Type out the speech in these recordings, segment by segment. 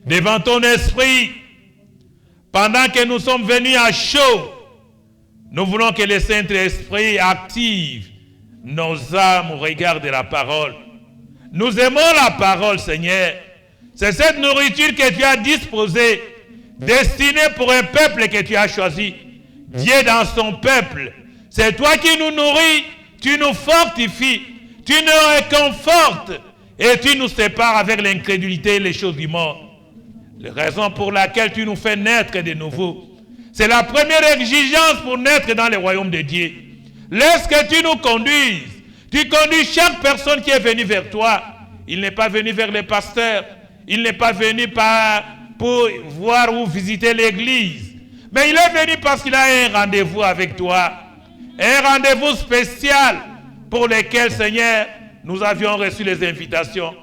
devant ton esprit, pendant que nous sommes venus à chaud, nous voulons que le Saint-Esprit active nos âmes au regard de la parole. Nous aimons la parole, Seigneur. C'est cette nourriture que tu as disposée, destinée pour un peuple que tu as choisi. Dieu dans son peuple. C'est toi qui nous nourris, tu nous fortifies, tu nous réconfortes et tu nous sépares avec l'incrédulité et les choses du monde. La raison pour laquelle tu nous fais naître de nouveau, c'est la première exigence pour naître dans le royaume de Dieu. Laisse que tu nous conduises. Tu conduis chaque personne qui est venue vers toi. Il n'est pas venu vers les pasteurs. Il n'est pas venu pour voir ou visiter l'église. Mais il est venu parce qu'il a un rendez-vous avec toi. Un rendez-vous spécial pour lequel, Seigneur, nous avions reçu les invitations.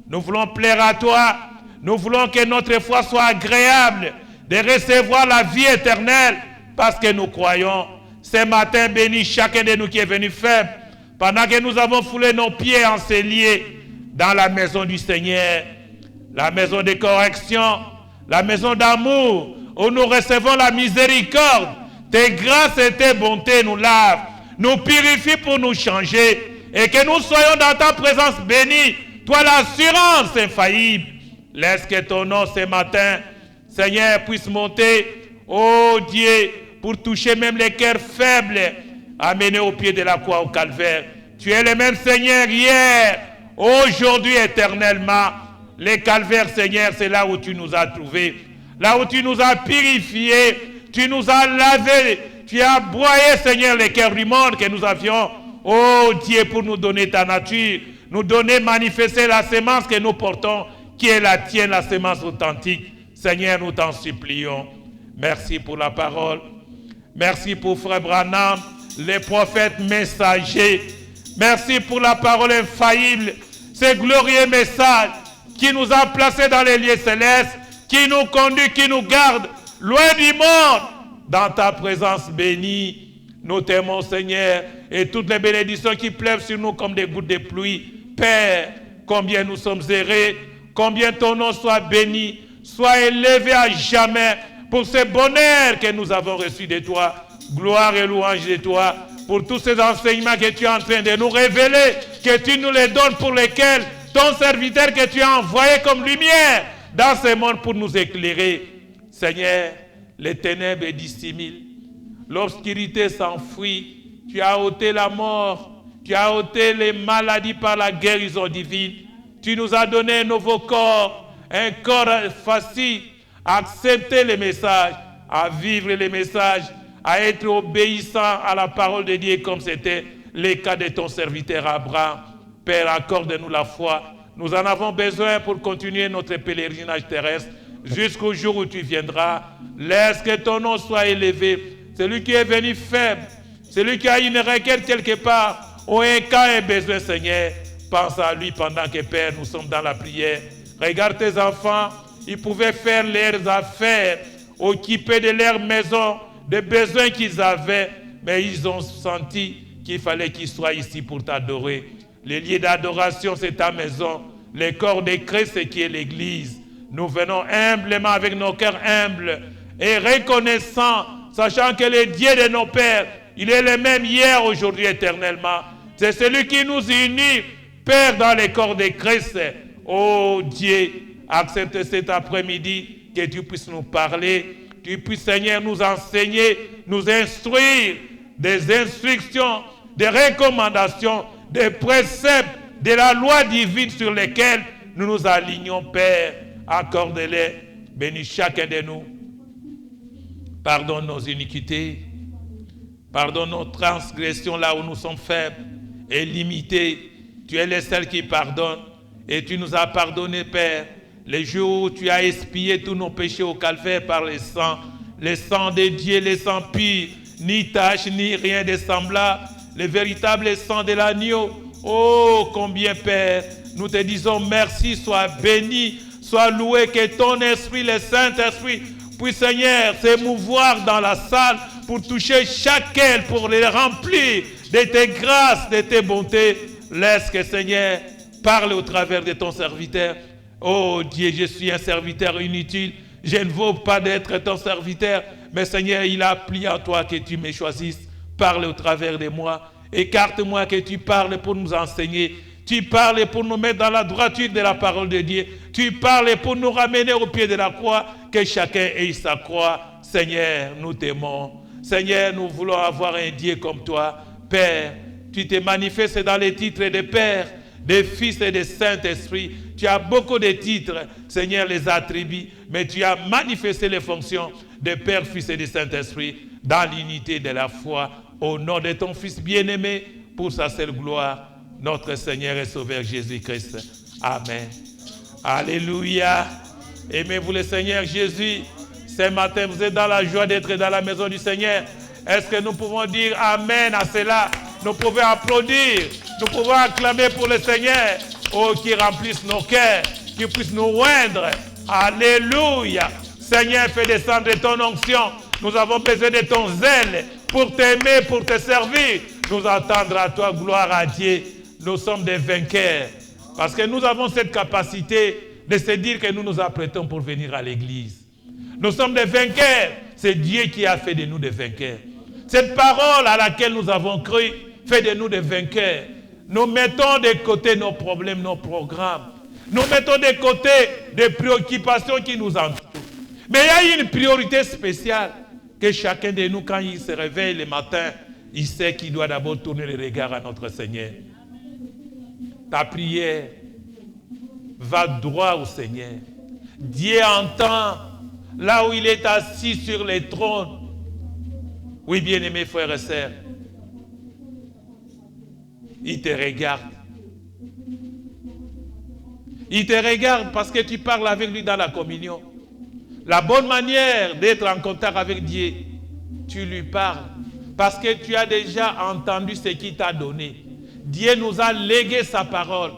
Nous voulons plaire à toi. Nous voulons que notre foi soit agréable de recevoir la vie éternelle parce que nous croyons. Ce matin, bénis chacun de nous qui est venu faible pendant que nous avons foulé nos pieds enseignés dans la maison du Seigneur, la maison de correction, la maison d'amour, où nous recevons la miséricorde. Tes grâces et tes bontés nous lavent, nous purifient pour nous changer et que nous soyons dans ta présence bénie. Toi, l'assurance infaillible. Laisse que ton nom ce matin, Seigneur, puisse monter, oh Dieu, pour toucher même les cœurs faibles, amenés au pied de la croix au calvaire. Tu es le même Seigneur hier, aujourd'hui, éternellement. Les calvaires, Seigneur, c'est là où tu nous as trouvés, là où tu nous as purifiés, tu nous as lavés, tu as broyé, Seigneur, les cœurs du monde que nous avions. Oh Dieu, pour nous donner ta nature, nous donner, manifester la sémence que nous portons, qui est la tienne, la sémence authentique. Seigneur, nous t'en supplions. Merci pour la parole. Merci pour Frère Branham, les prophètes messagers. Merci pour la parole infaillible, ce glorieux message qui nous a placés dans les lieux célestes, qui nous conduit, qui nous garde loin du monde, dans ta présence bénie. Nous t'aimons, Seigneur, et toutes les bénédictions qui pleuvent sur nous comme des gouttes de pluie. Père, combien nous sommes heureux, combien ton nom soit béni, soit élevé à jamais pour ce bonheur que nous avons reçu de toi. Gloire et louange de toi pour tous ces enseignements que tu es en train de nous révéler, que tu nous les donnes pour lesquels ton serviteur que tu as envoyé comme lumière dans ce monde pour nous éclairer. Seigneur, les ténèbres dissimulent, l'obscurité s'enfuit, tu as ôté la mort, tu as ôté les maladies par la guérison divine. Tu nous as donné un nouveau corps, un corps facile à accepter les messages, à vivre les messages, à être obéissant à la parole de Dieu comme c'était le cas de ton serviteur Abraham. Père, accorde-nous la foi. Nous en avons besoin pour continuer notre pèlerinage terrestre jusqu'au jour où tu viendras. Laisse que ton nom soit élevé. Celui qui est venu faible, celui qui a une requête quelque part, ou un cas, un besoin, Seigneur, pense à lui pendant que, Père, nous sommes dans la prière. Regarde tes enfants, ils pouvaient faire leurs affaires, occuper de leur maison, des besoins qu'ils avaient, mais ils ont senti qu'il fallait qu'ils soient ici pour t'adorer. Les lieux d'adoration, c'est ta maison. Le corps de Christ, c'est qui est l'Église. Nous venons humblement avec nos cœurs humbles et reconnaissants, sachant que le Dieu de nos pères, il est le même hier, aujourd'hui, éternellement. C'est celui qui nous unit, Père, dans le corps de Christ. Oh Dieu, accepte cet après-midi que tu puisses nous parler, tu puisses, Seigneur, nous enseigner, nous instruire, des instructions, des recommandations, des préceptes, de la loi divine sur lesquels nous nous alignons, Père. Accorde-les, bénis chacun de nous. Pardonne nos iniquités, pardonne nos transgressions là où nous sommes faibles et limités. Tu es le seul qui pardonne et tu nous as pardonné, Père, les jours où tu as expié tous nos péchés au calvaire par le sang de Dieu, le sang pur, ni tache, ni rien de semblable, le véritable sang de l'agneau. Oh, combien, Père, nous te disons merci, sois béni, sois loué, que ton esprit, le Saint-Esprit, puisse, Seigneur, s'émouvoir dans la salle pour toucher chacun, pour les remplir de tes grâces, de tes bontés. Laisse que, Seigneur, parle au travers de ton serviteur. Oh Dieu, je suis un serviteur inutile. Je ne vaux pas d'être ton serviteur. Mais Seigneur, il a plu à toi que tu me choisisses. Parle au travers de moi. Écarte-moi que tu parles pour nous enseigner. Tu parles pour nous mettre dans la droiture de la parole de Dieu. Tu parles pour nous ramener au pied de la croix. Que chacun ait sa croix. Seigneur, nous t'aimons. Seigneur, nous voulons avoir un Dieu comme toi. Père, tu t'es manifesté dans les titres de Père, de Fils et de Saint-Esprit. Tu as beaucoup de titres. Seigneur, les attributs. Mais tu as manifesté les fonctions de Père, Fils et de Saint-Esprit dans l'unité de la foi. Au nom de ton Fils bien-aimé, pour sa seule gloire, notre Seigneur et Sauveur Jésus-Christ. Amen. Alléluia. Aimez-vous le Seigneur Jésus. Ce matin, vous êtes dans la joie d'être dans la maison du Seigneur. Est-ce que nous pouvons dire Amen à cela? Nous pouvons applaudir. Nous pouvons acclamer pour le Seigneur. Oh, qui remplisse nos cœurs, qui puisse nous oindre. Alléluia. Seigneur, fais descendre ton onction. Nous avons besoin de ton zèle pour t'aimer, pour te servir. Nous attendre à toi, gloire à Dieu. Nous sommes des vainqueurs. Parce que nous avons cette capacité de se dire que nous nous apprêtons pour venir à l'église. Nous sommes des vainqueurs. C'est Dieu qui a fait de nous des vainqueurs. Cette parole à laquelle nous avons cru fait de nous des vainqueurs. Nous mettons de côté nos problèmes, nos programmes. Nous mettons de côté des préoccupations qui nous entourent. Mais il y a une priorité spéciale que chacun de nous, quand il se réveille le matin, il sait qu'il doit d'abord tourner le regard à notre Seigneur. Ta prière va droit au Seigneur. Dieu entend là où il est assis sur le trône. Oui, bien-aimés frères et sœurs, il te regarde. Il te regarde parce que tu parles avec lui dans la communion. La bonne manière d'être en contact avec Dieu, tu lui parles. Parce que tu as déjà entendu ce qu'il t'a donné. Dieu nous a légué sa parole.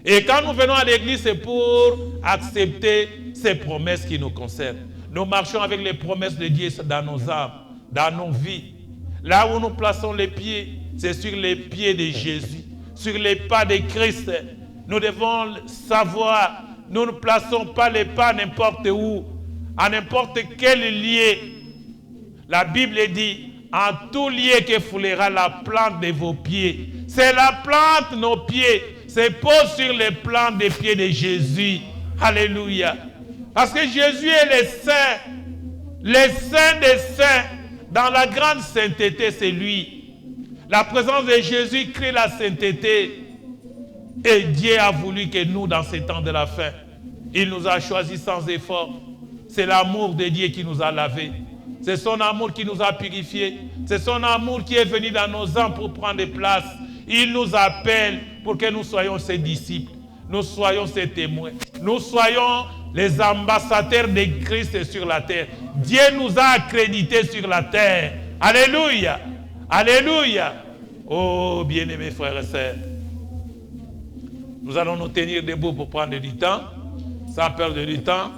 Et quand nous venons à l'église, c'est pour accepter ces promesses qui nous concernent. Nous marchons avec les promesses de Dieu dans nos âmes, dans nos vies. Là où nous plaçons les pieds, c'est sur les pieds de Jésus, sur les pas de Christ. Nous devons savoir, nous ne plaçons pas les pas n'importe où, à n'importe quel lieu. La Bible dit, en tout lieu que foulera la plante de vos pieds. C'est la plante, nos pieds, se pose sur les plantes des pieds de Jésus. Alléluia. Parce que Jésus est le saint des saints. Dans la grande sainteté, c'est lui. La présence de Jésus crée la sainteté. Et Dieu a voulu que nous, dans ces temps de la fin, il nous a choisis sans effort. C'est l'amour de Dieu qui nous a lavés. C'est son amour qui nous a purifiés. C'est son amour qui est venu dans nos âmes pour prendre place. Il nous appelle pour que nous soyons ses disciples. Nous soyons ses témoins. Nous soyons les ambassadeurs de Christ sur la terre. Dieu nous a accrédités sur la terre. Alléluia. Alléluia. Oh, bien-aimés frères et sœurs. Nous allons nous tenir debout pour prendre du temps. Sans perdre du temps.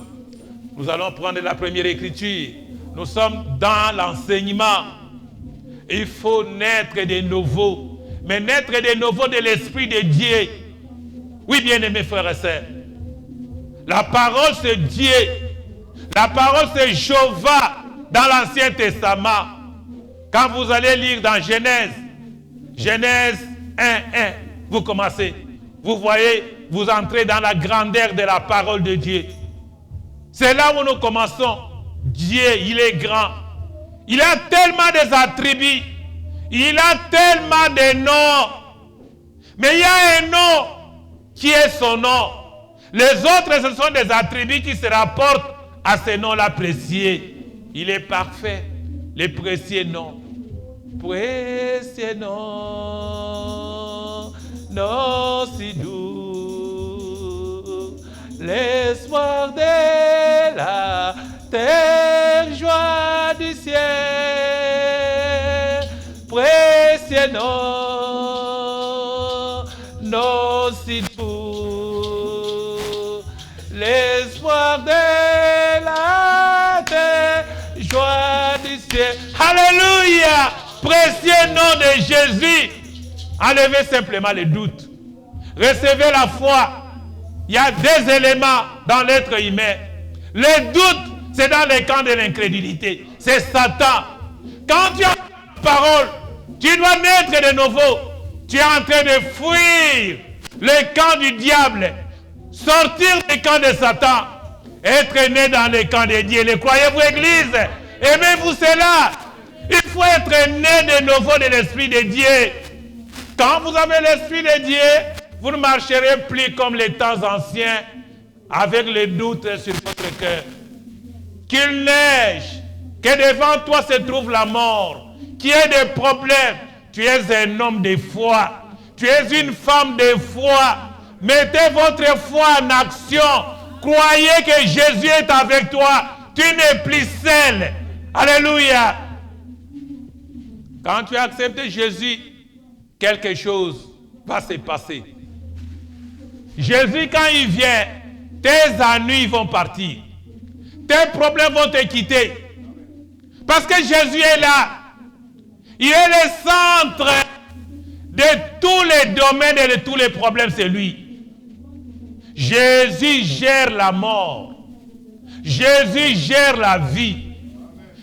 Nous allons prendre la première écriture. Nous sommes dans l'enseignement. Il faut naître de nouveau. Mais naître de nouveau de l'Esprit de Dieu. Oui, bien-aimés frères et sœurs. La parole, c'est Dieu. La parole, c'est Jéhovah dans l'Ancien Testament. Quand vous allez lire dans Genèse 1:1, vous commencez. Vous voyez, vous entrez dans la grandeur de la parole de Dieu. C'est là où nous commençons. Dieu, il est grand. Il a tellement des attributs. Il a tellement de noms. Mais il y a un nom qui est son nom. Les autres, ce sont des attributs qui se rapportent à ce nom-là précieux. Il est parfait. Les précieux noms. Précieux nom, nom si doux. L'espoir de la terre, joie du ciel. Précieux nom, nom si doux. L'espoir de la terre, joie du ciel. Alléluia. Précieux nom de Jésus. Enlevez simplement les doutes. Recevez la foi. il y a deux éléments dans l'être humain. Le doute, c'est dans le camp de l'incrédulité. C'est Satan. Quand tu as la parole, tu dois naître de nouveau. Tu es en train de fuir le camp du diable. Sortir du camp de Satan. Être né dans le camp de Dieu. Le croyez-vous, Église? Aimez-vous cela? Il faut être né de nouveau de l'Esprit de Dieu. Quand vous avez l'Esprit de Dieu, vous ne marcherez plus comme les temps anciens, avec le doute sur votre cœur. Qu'il neige, que devant toi se trouve la mort, qu'il y ait des problèmes. Tu es un homme de foi, tu es une femme de foi. Mettez votre foi en action. Croyez que Jésus est avec toi. Tu n'es plus seul. Alléluia. Quand tu as accepté Jésus, quelque chose va se passer. Jésus, quand il vient, tes ennuis vont partir. Tes problèmes vont te quitter. Parce que Jésus est là. Il est le centre de tous les domaines et de tous les problèmes, c'est lui. Jésus gère la mort. Jésus gère la vie.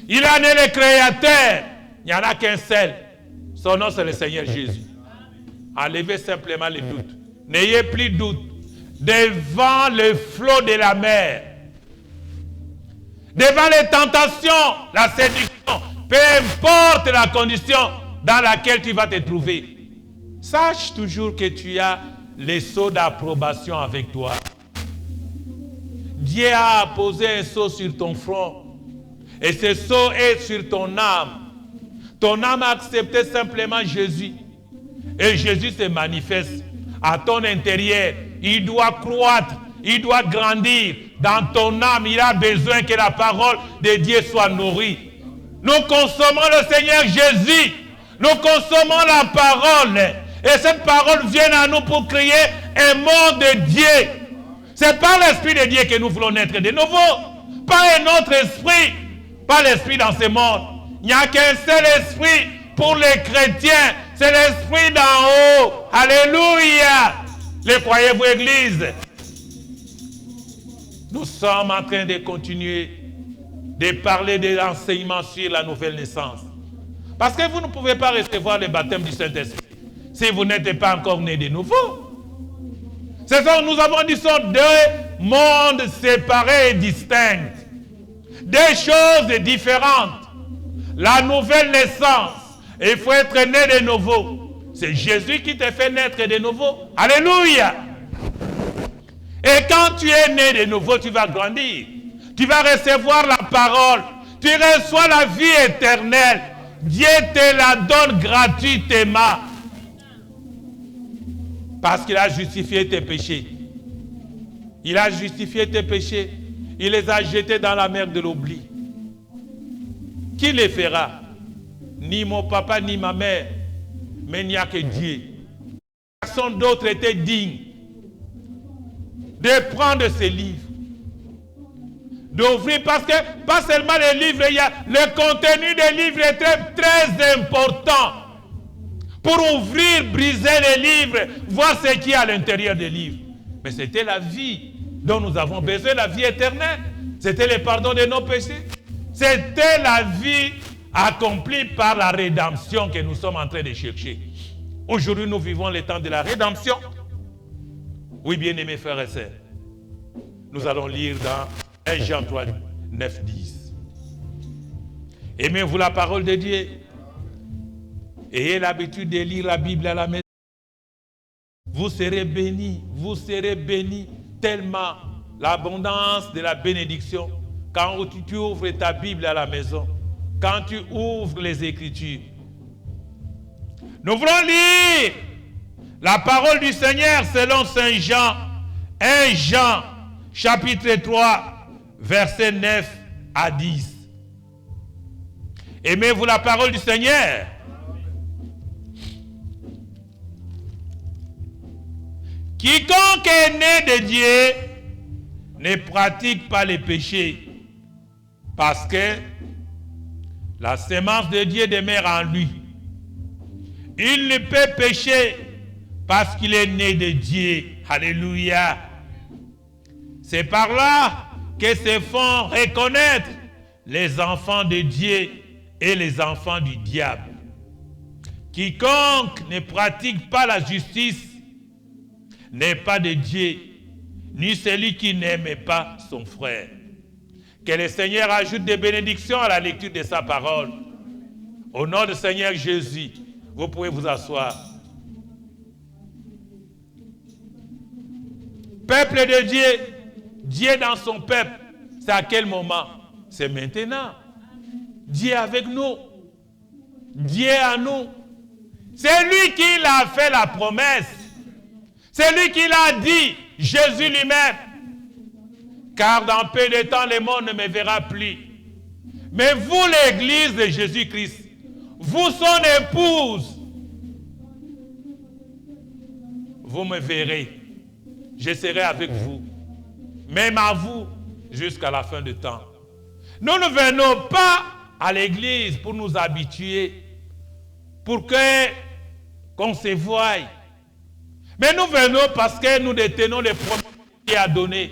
Il en est le créateur. Il n'y en a qu'un seul. Son nom, c'est le Seigneur Jésus. Enlevez simplement les doutes. N'ayez plus de doute. Devant le flot de la mer, devant les tentations, la séduction, peu importe la condition dans laquelle tu vas te trouver, sache toujours que tu as les sceaux d'approbation avec toi. Dieu a posé un sceau sur ton front et ce sceau est sur ton âme. Ton âme a accepté simplement Jésus et Jésus se manifeste à ton intérieur. Il doit croître, il doit grandir. Dans ton âme, il a besoin que la parole de Dieu soit nourrie. Nous consommons le Seigneur Jésus. Nous consommons la parole. Et cette parole vient à nous pour créer un monde de Dieu. C'est par l'Esprit de Dieu que nous voulons naître de nouveau. Pas un autre esprit. Pas l'esprit dans ce monde. Il n'y a qu'un seul esprit pour les chrétiens. C'est l'esprit d'en haut. Alléluia. Les croyez-vous, Église? Nous sommes en train de continuer de parler de l'enseignement sur la nouvelle naissance. Parce que vous ne pouvez pas recevoir le baptême du Saint-Esprit si vous n'êtes pas encore né de nouveau. C'est ça que nous avons dit, sont deux mondes séparés et distincts. Deux choses différentes. La nouvelle naissance, il faut être né de nouveau. C'est Jésus qui te fait naître de nouveau. Alléluia. Et quand tu es né de nouveau, tu vas grandir. Tu vas recevoir la parole. Tu reçois la vie éternelle. Dieu te la donne gratuitement. Parce qu'il a justifié tes péchés. Il a justifié tes péchés. Il les a jetés dans la mer de l'oubli. Qui les fera? Ni mon papa, ni ma mère. Mais il n'y a que Dieu. Personne d'autre était digne de prendre ces livres. D'ouvrir, parce que pas seulement les livres, il y a le contenu des livres est très, très important. Pour ouvrir, briser les livres, voir ce qu'il y a à l'intérieur des livres. Mais c'était la vie dont nous avons besoin, la vie éternelle. C'était le pardon de nos péchés. C'était la vie accomplie par la rédemption que nous sommes en train de chercher. Aujourd'hui, nous vivons le temps de la rédemption. Oui, bien-aimés frères et sœurs, nous allons lire dans 1 Jean 3, 9, 10. Aimez-vous la parole de Dieu? Ayez l'habitude de lire la Bible à la maison. Vous serez bénis tellement l'abondance de la bénédiction quand tu ouvres ta Bible à la maison, quand tu ouvres les Écritures. Nous voulons lire la parole du Seigneur selon Saint Jean, 1 Jean, chapitre 3, versets 9 à 10. Aimez-vous la parole du Seigneur? Quiconque est né de Dieu ne pratique pas les péchés, parce que la sémence de Dieu demeure en lui. Il ne peut pécher parce qu'il est né de Dieu. Alléluia. C'est par là que se font reconnaître les enfants de Dieu et les enfants du diable. Quiconque ne pratique pas la justice n'est pas de Dieu, ni celui qui n'aime pas son frère. Que le Seigneur ajoute des bénédictions à la lecture de sa parole. Au nom du Seigneur Jésus, vous pouvez vous asseoir. Peuple de Dieu, Dieu dans son peuple, c'est à quel moment? C'est maintenant. Dieu avec nous. Dieu à nous. C'est lui qui l'a fait la promesse. C'est lui qui l'a dit, Jésus lui-même. Car dans peu de temps, le monde ne me verra plus. Mais vous, l'église de Jésus-Christ, vous, son épouse, vous me verrez. Je serai avec vous. Même à vous, jusqu'à la fin du temps. Nous ne venons pas à l'église pour nous habituer, pour qu'on se voie. Mais nous venons parce que nous détenons les promesses qu'il a données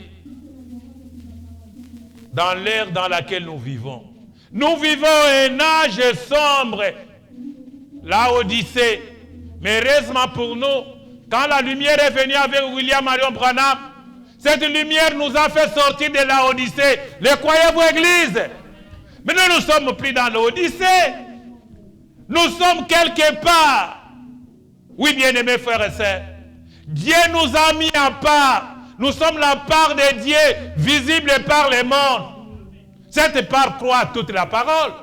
dans l'ère dans laquelle nous vivons. Nous vivons un âge sombre, la Odyssée. Mais heureusement pour nous, quand la lumière est venue avec William Marion Branham, cette lumière nous a fait sortir de la Odyssée. Les croyez-vous, Église? Mais nous ne sommes plus dans l'Odyssée. Nous sommes quelque part. Oui, bien-aimés frères et sœurs. Dieu nous a mis à part. Nous sommes la part de Dieu, visible par le monde. Cette part croit à toute la parole.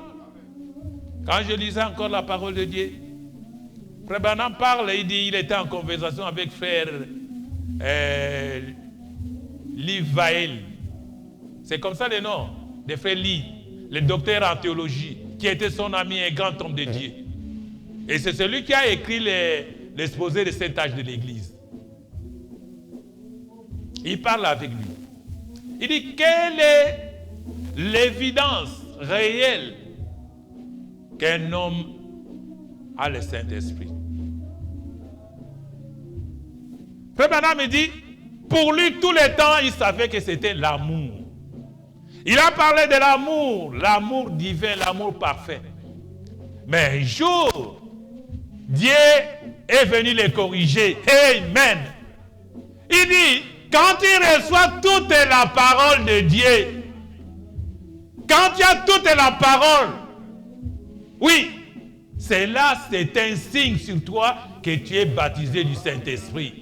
Quand je lisais encore la parole de Dieu, Frère Branham parle, il dit il était en conversation avec Frère Livael. C'est comme ça le nom de Frère Lee, le docteur en théologie, qui était son ami et grand homme de Dieu. Et c'est celui qui a écrit l'exposé de cet âge de l'Église. Il parle avec lui. Il dit, quelle est l'évidence réelle qu'un homme a le Saint-Esprit? Frère Branham me dit, pour lui, tout le temps, il savait que c'était l'amour. Il a parlé de l'amour divin, l'amour parfait. Mais un jour, Dieu est venu les corriger. Amen. Il dit, quand il reçoit toute la parole de Dieu, quand tu as toute la parole, oui, c'est là, c'est un signe sur toi que tu es baptisé du Saint-Esprit.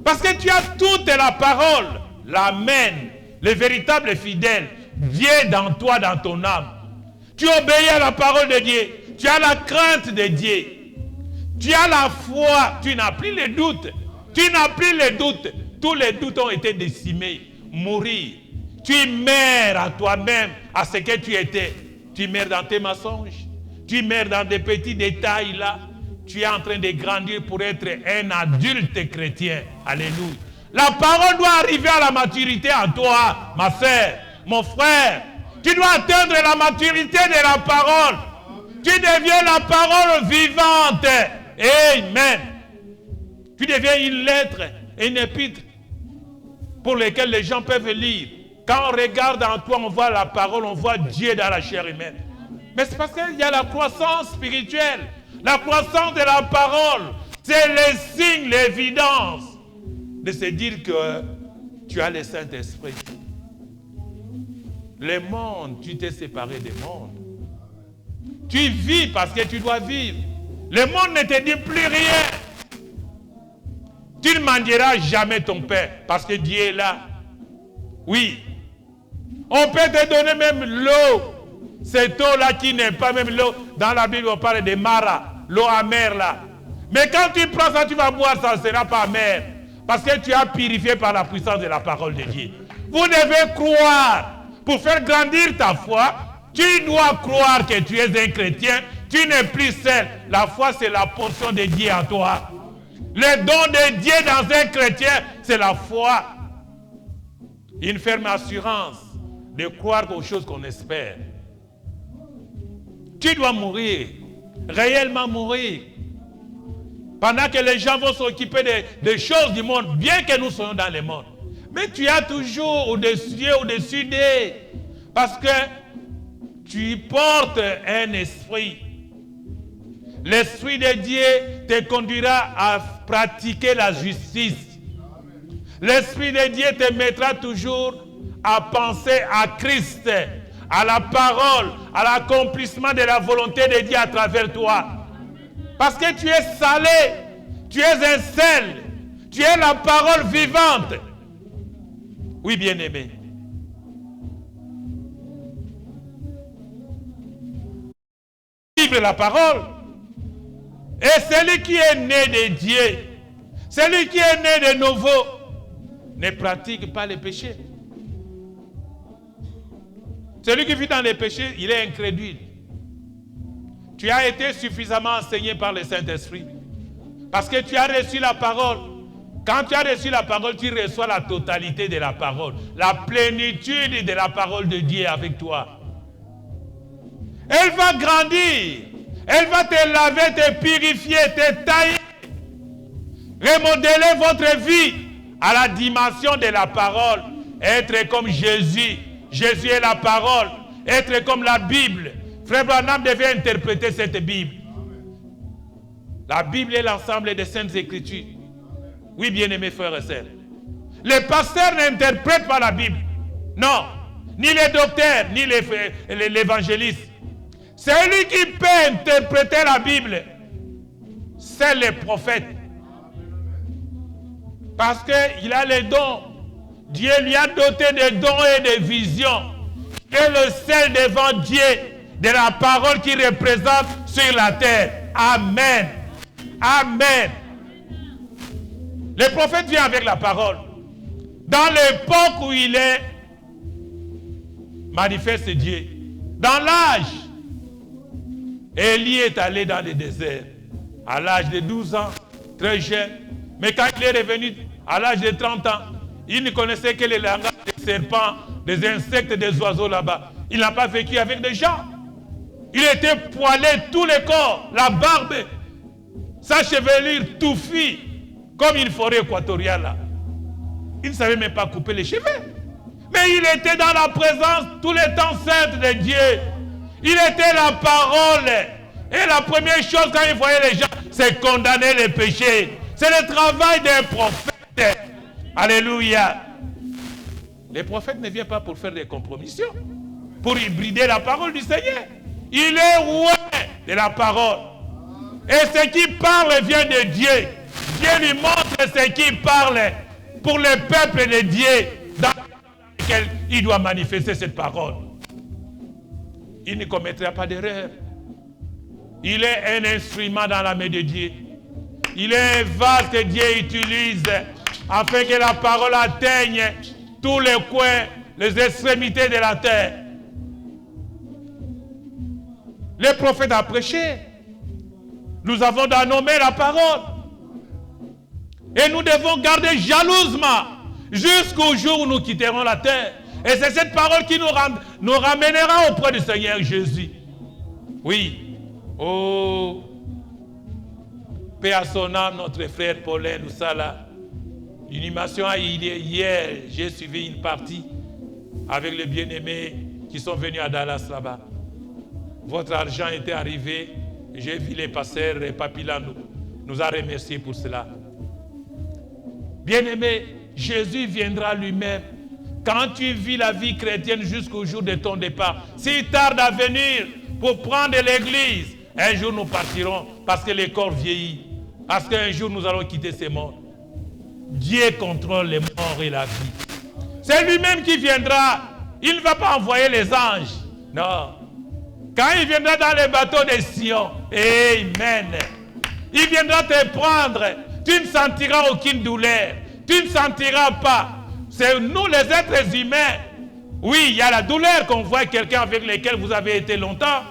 Parce que tu as toute la parole, l'Amen, le véritable fidèle, Dieu dans toi, dans ton âme. Tu obéis à la parole de Dieu, tu as la crainte de Dieu, tu as la foi, tu n'as plus les doutes, tu n'as plus les doutes. Tous les doutes ont été décimés, mourir. Tu meurs à toi-même, à ce que tu étais. Tu meurs dans tes mensonges, tu meurs dans des petits détails là. Tu es en train de grandir pour être un adulte chrétien. Alléluia. La parole doit arriver à la maturité en toi, ma sœur, mon frère. Tu dois atteindre la maturité de la parole. Tu deviens la parole vivante. Amen. Tu deviens une lettre, une épître pour lesquelles les gens peuvent lire. Quand on regarde en toi, on voit la parole, on voit Dieu dans la chair humaine. Mais c'est parce qu'il y a la croissance spirituelle. La croissance de la parole, c'est le signe, l'évidence de se dire que tu as le Saint-Esprit. Le monde, tu t'es séparé du monde. Tu vis parce que tu dois vivre. Le monde ne te dit plus rien. Tu ne mendieras jamais ton pain parce que Dieu est là. Oui. On peut te donner même l'eau. Cette eau-là qui n'est pas même l'eau. Dans la Bible, on parle de Mara, l'eau amère là. Mais quand tu prends ça, tu vas boire, ça ne sera pas amer. Parce que tu as purifié par la puissance de la parole de Dieu. Vous devez croire. Pour faire grandir ta foi, tu dois croire que tu es un chrétien. Tu n'es plus seul. La foi, c'est la portion de Dieu en toi. Le don de Dieu dans un chrétien, c'est la foi. Une ferme assurance de croire aux choses qu'on espère. Tu dois mourir, réellement mourir. Pendant que les gens vont s'occuper des choses du monde, bien que nous soyons dans le monde. Mais tu as toujours au-dessus d'eux. Parce que tu portes un esprit. L'esprit de Dieu te conduira à pratiquer la justice. L'esprit de Dieu te mettra toujours à penser à Christ, à la parole, à l'accomplissement de la volonté de Dieu à travers toi. Parce que tu es salé, tu es un sel, tu es la parole vivante. Oui, bien-aimé. Vivre la parole. Et celui qui est né de Dieu, celui qui est né de nouveau, ne pratique pas les péchés. Celui qui vit dans les péchés, il est incrédule. Tu as été suffisamment enseigné par le Saint-Esprit. Parce que tu as reçu la parole. Quand tu as reçu la parole, tu reçois la totalité de la parole. La plénitude de la parole de Dieu avec toi. Elle va grandir. Elle va te laver, te purifier, te tailler. Remodeler votre vie à la dimension de la parole. Être comme Jésus. Jésus est la parole. Être comme la Bible. Frère Branham devait interpréter cette Bible. La Bible est l'ensemble des Saintes Écritures. Oui, bien-aimés frères et sœurs. Les pasteurs n'interprètent pas la Bible. Non. Ni les docteurs, ni l'évangéliste. Celui qui peut interpréter la Bible, c'est les prophètes. Parce qu'il a les dons. Dieu lui a doté de dons et de visions. Il est le seul devant Dieu de la parole qui représente sur la terre. Amen. Amen. Le prophète vient avec la parole. Dans l'époque où il est, manifeste Dieu. Dans l'âge, Élie est allé dans le désert à l'âge de 12 ans, très jeune. Mais quand il est revenu à l'âge de 30 ans, il ne connaissait que les langages des serpents, des insectes, des oiseaux là-bas. Il n'a pas vécu avec des gens. Il était poilé tout le corps, la barbe, sa chevelure touffue, comme une forêt équatoriale là. Il ne savait même pas couper les cheveux. Mais il était dans la présence tout le temps sainte de Dieu. Il était la parole. Et la première chose quand il voyait les gens, c'est condamner les péchés. C'est le travail des prophètes. Alléluia. Les prophètes ne viennent pas pour faire des compromissions, pour hybrider la parole du Seigneur. Il est roi de la parole. Et ce qui parle vient de Dieu. Dieu lui montre ce qui parle pour le peuple de Dieu dans lequel il doit manifester cette parole. Il ne commettra pas d'erreur. Il est un instrument dans la main de Dieu. Il est un vase que Dieu utilise afin que la parole atteigne tous les coins, les extrémités de la terre. Le prophète a prêché. Nous avons nommer la parole. Et nous devons garder jalousement jusqu'au jour où nous quitterons la terre. Et c'est cette parole qui nous ramènera auprès du Seigneur Jésus. Oui. Oh. Paix à son âme, notre frère Paulin Loussala. L'inhumation hier, j'ai suivi une partie avec les bien-aimés qui sont venus à Dallas là-bas. Votre argent était arrivé. J'ai vu les pasteurs et Papila nous a remerciés pour cela. Bien-aimé, Jésus viendra lui-même. Quand tu vis la vie chrétienne jusqu'au jour de ton départ, s'il tarde à venir pour prendre l'église, un jour nous partirons parce que le corps vieillit. Parce qu'un jour nous allons quitter ce monde. Dieu contrôle les morts et la vie. C'est lui-même qui viendra. Il ne va pas envoyer les anges. Non. Quand il viendra dans le bateau de Sion, amen. Il viendra te prendre. Tu ne sentiras aucune douleur. Tu ne sentiras pas. C'est nous les êtres humains. Oui, il y a la douleur qu'on voit quelqu'un avec lequel vous avez été longtemps.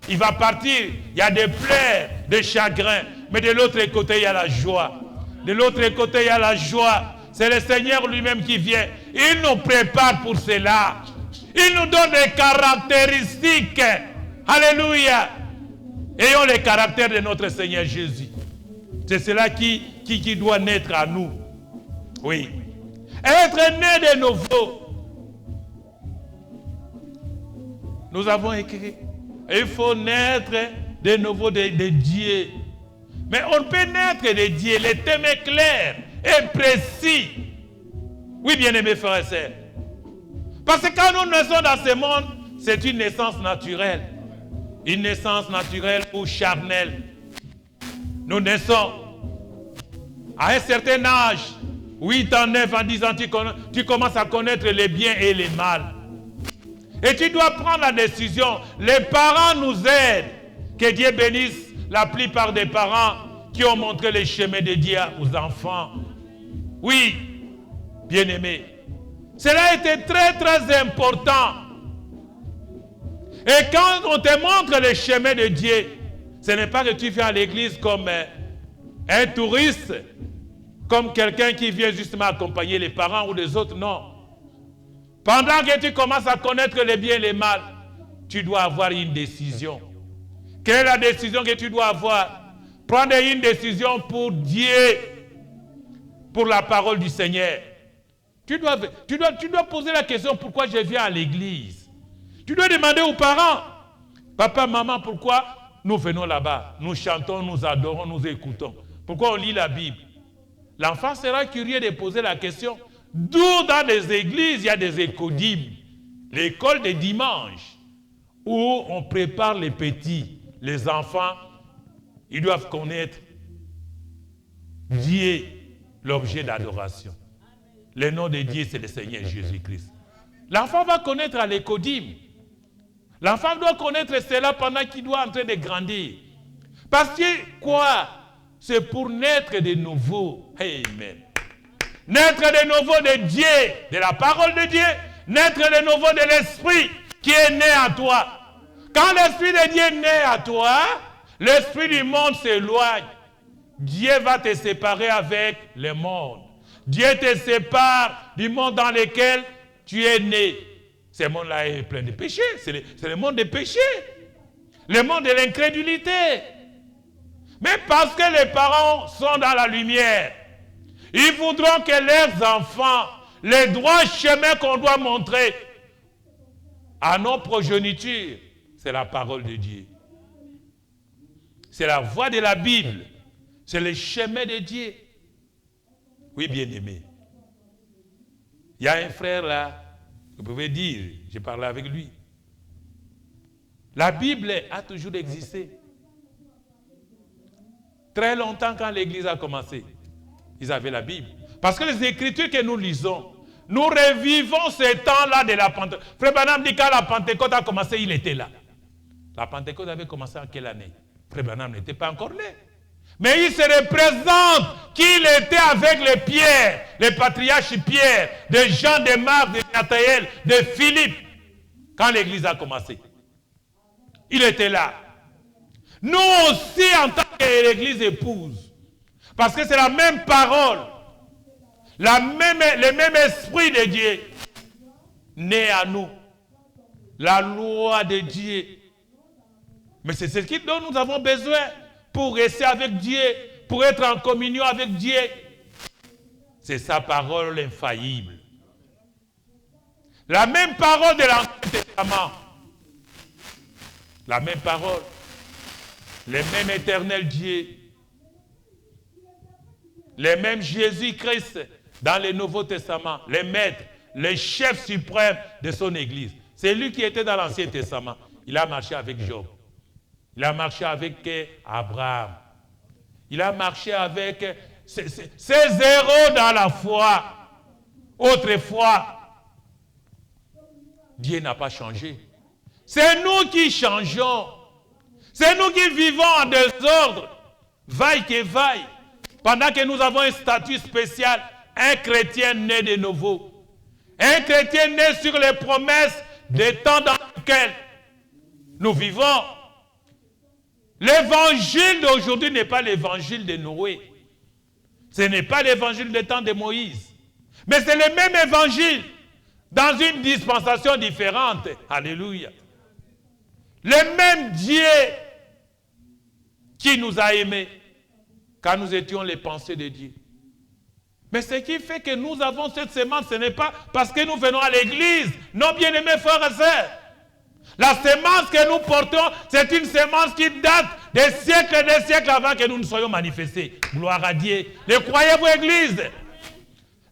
Il va partir. Il y a des pleurs, des chagrins. Mais de l'autre côté, il y a la joie. De l'autre côté, il y a la joie. C'est le Seigneur lui-même qui vient. Il nous prépare pour cela. Il nous donne des caractéristiques. Alléluia. Ayons les caractères de notre Seigneur Jésus. C'est cela qui doit naître à nous. Oui. Être né de nouveau. Nous avons écrit, il faut naître de nouveau de Dieu. Mais on peut naître de Dieu. Le thème est clair et précis. Oui, bien-aimés frères et sœurs. Parce que quand nous naissons dans ce monde, c'est une naissance naturelle. Une naissance naturelle ou charnelle. Nous naissons à un certain âge, 8 ans, 9 ans, 10 ans, tu commences à connaître les biens et les mal. Et tu dois prendre la décision. Les parents nous aident. Que Dieu bénisse la plupart des parents qui ont montré les chemins de Dieu aux enfants. Oui, bien-aimés. Cela a été très, très important. Et quand on te montre les chemins de Dieu, ce n'est pas que tu viens à l'église comme un touriste, comme quelqu'un qui vient justement accompagner les parents ou les autres, non. Pendant que tu commences à connaître les biens et les mal, tu dois avoir une décision. Quelle est la décision que tu dois avoir? Prendre une décision pour Dieu, pour la parole du Seigneur. Tu dois poser la question, pourquoi je viens à l'église? Tu dois demander aux parents, papa, maman, pourquoi nous venons là-bas? Nous chantons, nous adorons, nous écoutons. Pourquoi on lit la Bible? L'enfant sera curieux de poser la question. D'où dans les églises, il y a des écodimes, l'école des dimanches, où on prépare les petits, les enfants, ils doivent connaître Dieu, l'objet d'adoration. Le nom de Dieu, c'est le Seigneur Jésus-Christ. L'enfant va connaître à l'écodime. L'enfant doit connaître cela pendant qu'il doit en train de grandir. Parce que quoi? C'est pour naître de nouveau. Amen. Naître de nouveau de Dieu, de la parole de Dieu, naître de nouveau de l'Esprit qui est né à toi. Quand l'Esprit de Dieu naît à toi, l'Esprit du monde s'éloigne. Dieu va te séparer avec le monde. Dieu te sépare du monde dans lequel tu es né. Ce monde-là est plein de péchés. C'est le monde des péchés. Le monde de l'incrédulité. Mais parce que les parents sont dans la lumière, ils voudront que leurs enfants, les droits chemins qu'on doit montrer à nos progénitures, c'est la parole de Dieu. C'est la voix de la Bible. C'est le chemin de Dieu. Oui, bien-aimé. Il y a un frère là, vous pouvez dire, j'ai parlé avec lui. La Bible a toujours existé. Très longtemps, quand l'Église a commencé, ils avaient la Bible. Parce que les Écritures que nous lisons, nous revivons ces temps-là de la Pentecôte. Frère Branham dit quand la Pentecôte a commencé, il était là. La Pentecôte avait commencé en quelle année? Frère Branham n'était pas encore là. Mais il se représente qu'il était avec les Pierre, les patriarches Pierre, de Jean, de Marc, de Nathanaël, de Philippe, quand l'Église a commencé. Il était là. Nous aussi, en tant que l'Église épouse, parce que c'est la même parole, le même esprit de Dieu, né à nous. La loi de Dieu. Mais c'est ce dont nous avons besoin pour rester avec Dieu, pour être en communion avec Dieu. C'est sa parole infaillible. La même parole de l'Ancien Testament. La même parole. Le même éternel Dieu. Le même Jésus-Christ dans le Nouveau Testament. Le maître, le chef suprême de son Église. C'est lui qui était dans l'Ancien Testament. Il a marché avec Job. Il a marché avec Abraham. Il a marché avec ces héros dans la foi. Autrefois, Dieu n'a pas changé. C'est nous qui changeons. C'est nous qui vivons en désordre. Vaille que vaille. Pendant que nous avons un statut spécial, un chrétien né de nouveau. Un chrétien né sur les promesses des temps dans lesquels nous vivons. L'évangile d'aujourd'hui n'est pas l'évangile de Noé. Ce n'est pas l'évangile des temps de Moïse. Mais c'est le même évangile dans une dispensation différente. Alléluia. Le même Dieu qui nous a aimés quand nous étions les pensées de Dieu. Mais ce qui fait que nous avons cette semence, ce n'est pas parce que nous venons à l'église. Non, bien-aimés frères et sœurs. La semence que nous portons, c'est une semence qui date des siècles avant que nous nous soyons manifestés. Gloire à Dieu. Le croyez-vous, église?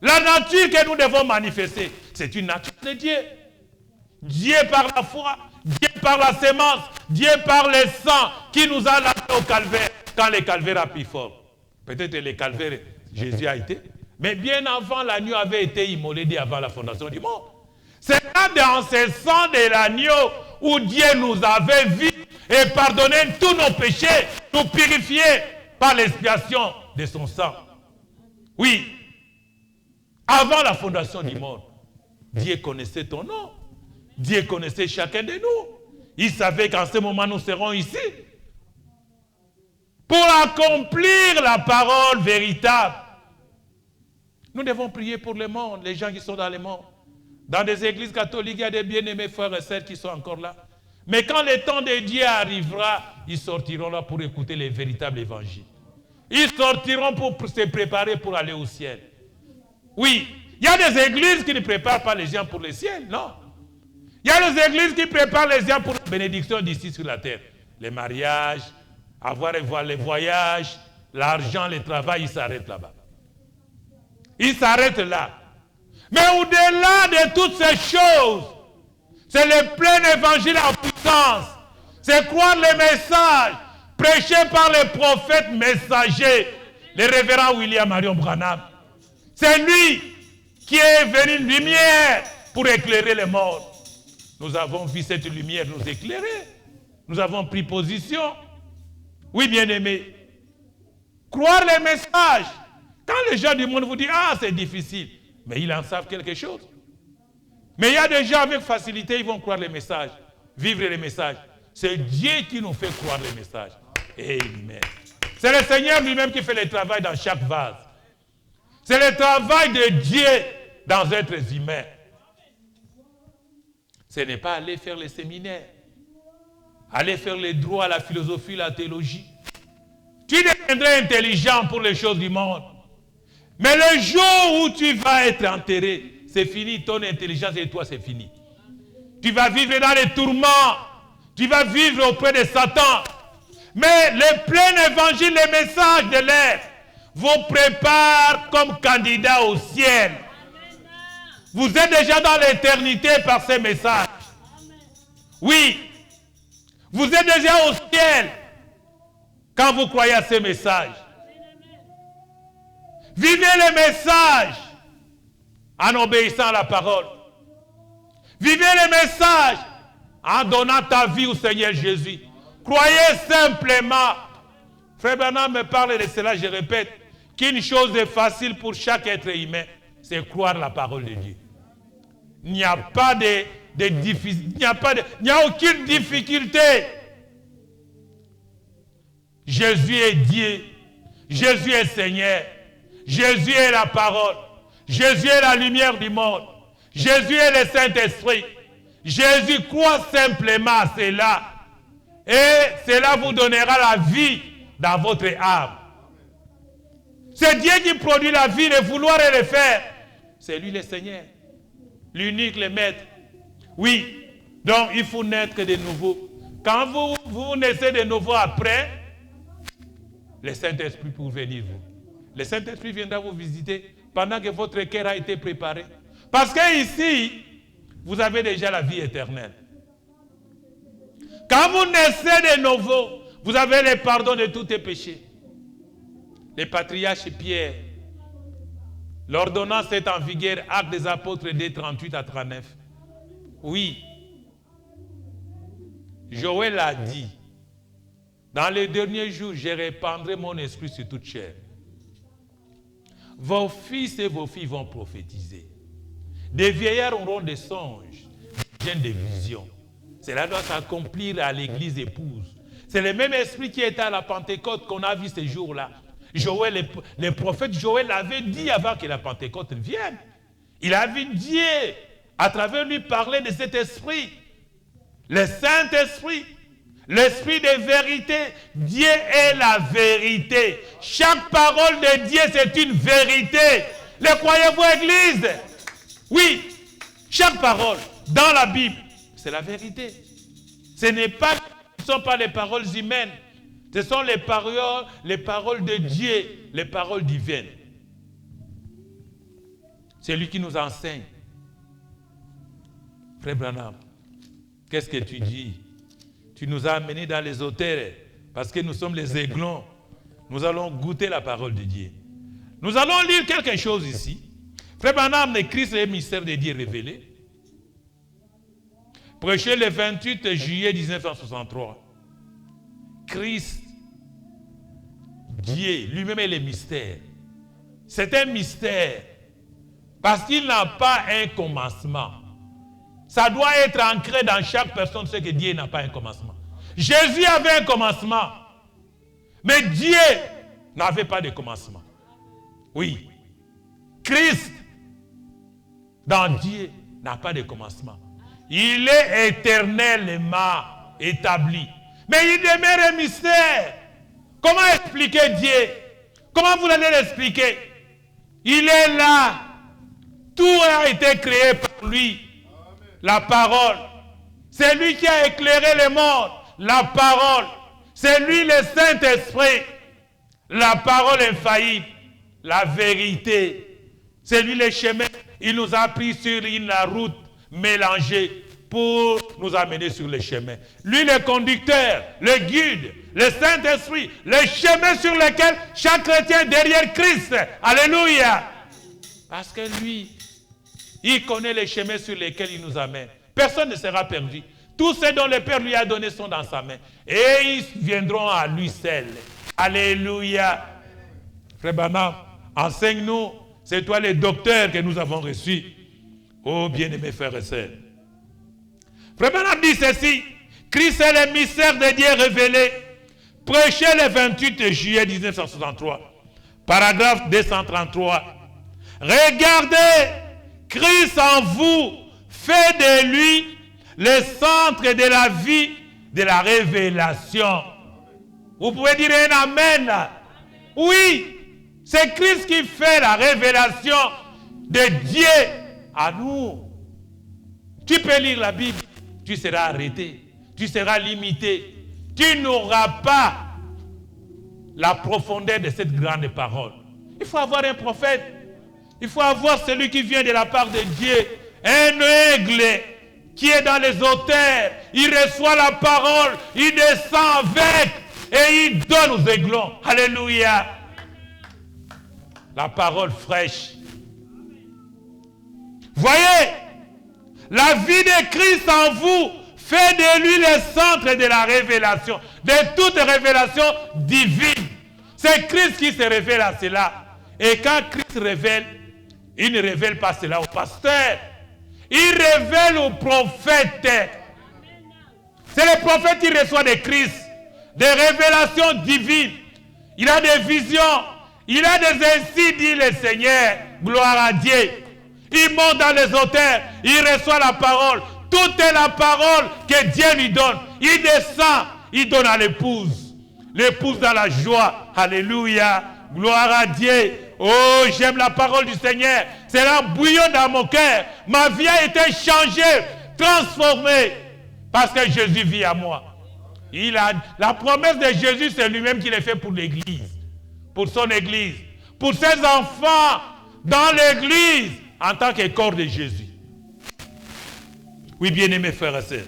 La nature que nous devons manifester, c'est une nature de Dieu. Dieu par la foi, Dieu par la semence, Dieu par le sang qui nous a lavé au calvaire, quand le calvaire a pris fort. Peut-être le calvaire, Jésus a été, mais bien avant, l'agneau avait été immolé dès avant la fondation du monde. C'est là dans ce sang de l'agneau où Dieu nous avait vus et pardonné tous nos péchés, nous purifier par l'expiation de son sang. Oui, avant la fondation du monde, Dieu connaissait ton nom. Dieu connaissait chacun de nous. Il savait qu'en ce moment, nous serons ici pour accomplir la parole véritable. Nous devons prier pour le monde, les gens qui sont dans le monde. Dans des églises catholiques, il y a des bien-aimés frères et sœurs qui sont encore là. Mais quand le temps de Dieu arrivera, ils sortiront là pour écouter les véritables évangiles. Ils sortiront pour se préparer pour aller au ciel. Oui, il y a des églises qui ne préparent pas les gens pour le ciel, non. Il y a des églises qui préparent les gens pour la bénédiction d'ici sur la terre. Les mariages, avoir les voyages, l'argent, le travail, ils s'arrêtent là-bas. Ils s'arrêtent là. Mais au-delà de toutes ces choses, c'est le plein évangile en puissance. C'est croire les messages prêchés par les prophètes messagers, le révérend William Marion Branham. C'est lui qui est venu lumière pour éclairer le monde. Nous avons vu cette lumière nous éclairer. Nous avons pris position. Oui, bien-aimés. Croire les messages. Quand les gens du monde vous disent « Ah, c'est difficile », mais ils en savent quelque chose. Mais il y a des gens avec facilité, ils vont croire les messages, vivre les messages. C'est Dieu qui nous fait croire les messages. Amen. C'est le Seigneur lui-même qui fait le travail dans chaque vase. C'est le travail de Dieu dans êtres humains. Ce n'est pas aller faire les séminaires, aller faire les droits, la philosophie, la théologie. Tu deviendrais intelligent pour les choses du monde. Mais le jour où tu vas être enterré, c'est fini, ton intelligence et toi, c'est fini. Tu vas vivre dans les tourments, tu vas vivre auprès de Satan. Mais le plein évangile, les messages de l'air, vous préparent comme candidat au ciel. Vous êtes déjà dans l'éternité par ces messages. Oui, vous êtes déjà au ciel quand vous croyez à ces messages. Vivez les messages en obéissant à la parole. Vivez les messages en donnant ta vie au Seigneur Jésus. Croyez simplement. Frère Bernard me parle de cela, je répète, qu'une chose est facile pour chaque être humain, c'est croire la parole de Dieu. Il n'y a pas il n'y a aucune difficulté. Jésus est Dieu. Jésus est Seigneur. Jésus est la parole. Jésus est la lumière du monde. Jésus est le Saint-Esprit. Jésus croit simplement à cela. Et cela vous donnera la vie dans votre âme. C'est Dieu qui produit la vie, le vouloir et le faire. C'est lui le Seigneur. L'unique, le maître. Oui, donc il faut naître de nouveau. Quand vous naissez de nouveau après, le Saint-Esprit pour venir vous. Le Saint-Esprit viendra vous visiter pendant que votre cœur a été préparé. Parce que ici, vous avez déjà la vie éternelle. Quand vous naissez de nouveau, vous avez le pardon de tous tes péchés. Le patriarche Pierre, l'ordonnance est en vigueur, Actes des Apôtres 2, 38 à 39. Oui, Joël a dit, dans les derniers jours, je répandrai mon esprit sur toute chair. Vos fils et vos filles vont prophétiser. Des vieillards auront des songes, des visions. Cela doit s'accomplir à l'église épouse. C'est le même esprit qui était à la Pentecôte qu'on a vu ces jours-là. Joël, le prophète Joël avait dit avant que la Pentecôte vienne. Il a vu Dieu à travers lui parler de cet esprit. Le Saint-Esprit, l'esprit de vérité. Dieu est la vérité. Chaque parole de Dieu, c'est une vérité. Les croyez-vous, Église? Oui, chaque parole dans la Bible, c'est la vérité. Ce ne sont pas les paroles humaines. Ce sont les paroles de Dieu, les paroles divines. C'est lui qui nous enseigne. Frère Branham, qu'est-ce que tu dis? Tu nous as amenés dans les autels parce que nous sommes les aiglons. Nous allons goûter la parole de Dieu. Nous allons lire quelque chose ici. Frère Branham écrit le mystère de Dieu révélé. Prêché le 28 juillet 1963. Christ, Dieu, lui-même est le mystère. C'est un mystère parce qu'il n'a pas un commencement. Ça doit être ancré dans chaque personne, ce que Dieu n'a pas un commencement. Jésus avait un commencement, mais Dieu n'avait pas de commencement. Oui, Christ, dans Dieu, n'a pas de commencement. Il est éternellement établi. Mais il demeure un mystère. Comment expliquer Dieu? Comment vous allez l'expliquer? Il est là. Tout a été créé par lui. La parole. C'est lui qui a éclairé le monde. La parole. C'est lui le Saint-Esprit. La parole infaillible. La vérité. C'est lui le chemin. Il nous a pris sur la route mélangée pour nous amener sur le chemin. Lui le conducteur, le guide, le Saint-Esprit, le chemin sur lequel chaque chrétien est derrière Christ. Alléluia. Parce que lui, il connaît les chemins sur lesquels il nous amène. Personne ne sera perdu. Tous ceux dont le Père lui a donné sont dans sa main. Et ils viendront à lui seul. Alléluia. Frère Branham, enseigne-nous. C'est toi le docteur que nous avons reçu. Oh bien-aimés frères et sœurs. Frère Branham dit ceci. Christ est le mystère de Dieu révélé. Prêché le 28 juillet 1963. Paragraphe 233. Regardez, Christ en vous fait de lui le centre de la vie, de la révélation. Vous pouvez dire un amen. Oui, c'est Christ qui fait la révélation de Dieu à nous. Tu peux lire la Bible, tu seras arrêté, tu seras limité. Tu n'auras pas la profondeur de cette grande parole. Il faut avoir un prophète. Il faut avoir celui qui vient de la part de Dieu. Un aigle qui est dans les autels. Il reçoit la parole, il descend avec et il donne aux aiglons. Alléluia. La parole fraîche. Voyez, la vie de Christ en vous fait de lui le centre de la révélation, de toute révélation divine. C'est Christ qui se révèle à cela. Et quand Christ révèle, il ne révèle pas cela au pasteur. Il révèle au prophète. C'est le prophète qui reçoit de Christ des révélations divines. Il a des visions. Il a des ainsi dit le Seigneur. Gloire à Dieu. Il monte dans les autels. Il reçoit la parole. Toute est la parole que Dieu lui donne. Il descend. Il donne à l'épouse. L'épouse dans la joie. Alléluia. Gloire à Dieu. Oh, j'aime la parole du Seigneur. C'est là bouillon dans mon cœur. Ma vie a été changée, transformée. Parce que Jésus vit à moi. La promesse de Jésus, c'est lui-même qui l'a fait pour l'église. Pour son église. Pour ses enfants dans l'église. En tant que corps de Jésus. Oui, bien-aimés frères et sœurs.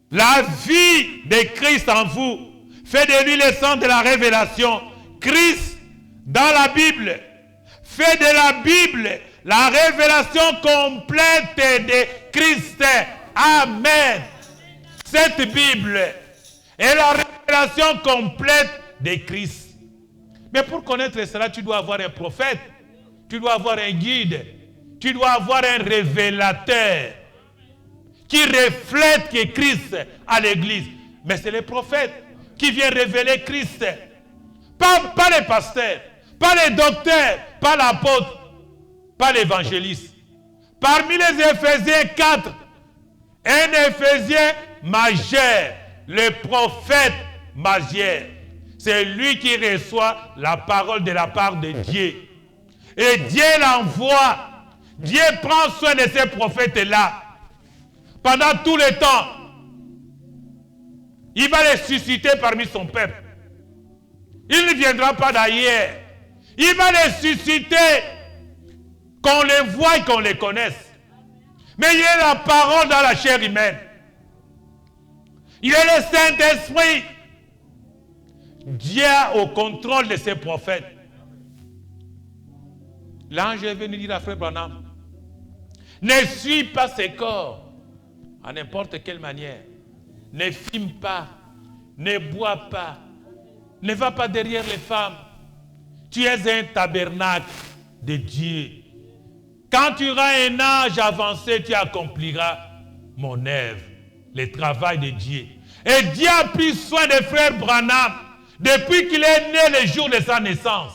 La vie de Christ en vous fait de lui le centre de la révélation. Christ, dans la Bible, fait de la Bible la révélation complète de Christ. Amen. Cette Bible est la révélation complète de Christ. Mais pour connaître cela, tu dois avoir un prophète, tu dois avoir un guide, tu dois avoir un révélateur qui reflète que Christ à l'église. Mais c'est le prophète qui vient révéler Christ. Pas les pasteurs, pas les docteurs, pas l'apôtre, pas l'évangéliste. Parmi les Éphésiens 4, un Éphésien majeur, le prophète majeur. C'est lui qui reçoit la parole de la part de Dieu. Et Dieu l'envoie. Dieu prend soin de ces prophètes-là. Pendant tout le temps. Il va les susciter parmi son peuple. Il ne viendra pas d'ailleurs. Il va les susciter, qu'on les voie et qu'on les connaisse. Mais il y a la parole dans la chair humaine. Il est le Saint-Esprit. Dieu au contrôle de ses prophètes. L'ange est venu dire à Frère Branham, ne suis pas ses corps à n'importe quelle manière. Ne fume pas, ne bois pas, ne va pas derrière les femmes. Tu es un tabernacle de Dieu. Quand tu auras un âge avancé, tu accompliras mon œuvre, le travail de Dieu. Et Dieu a pris soin de Frère Branham depuis qu'il est né le jour de sa naissance.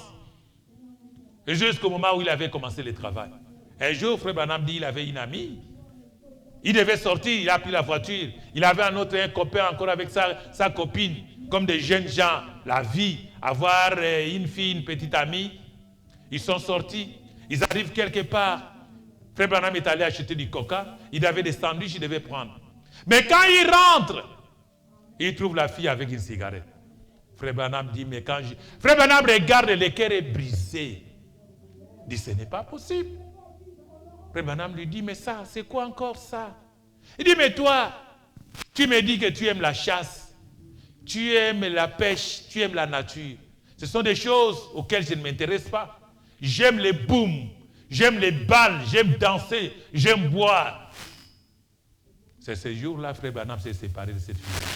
Et jusqu'au moment où il avait commencé le travail. Un jour, Frère Branham dit qu'il avait une amie. Il devait sortir, il a pris la voiture. Il avait un copain encore avec sa copine. Comme des jeunes gens, la vie, avoir une fille, une petite amie. Ils sont sortis, ils arrivent quelque part. Frère Branham est allé acheter du coca. Il avait des sandwichs, il devait prendre. Mais quand il rentre, il trouve la fille avec une cigarette. Frère Branham dit, mais quand je... Frère Branham regarde, le cœur est brisé. Il dit, ce n'est pas possible. Frère Branham lui dit, mais ça, c'est quoi encore ça? Il dit, mais toi, tu me dis que tu aimes la chasse, tu aimes la pêche, tu aimes la nature. Ce sont des choses auxquelles je ne m'intéresse pas. J'aime les booms, j'aime les balles, j'aime danser, j'aime boire. C'est ce jour-là, Frère Branham s'est séparé de cette fille.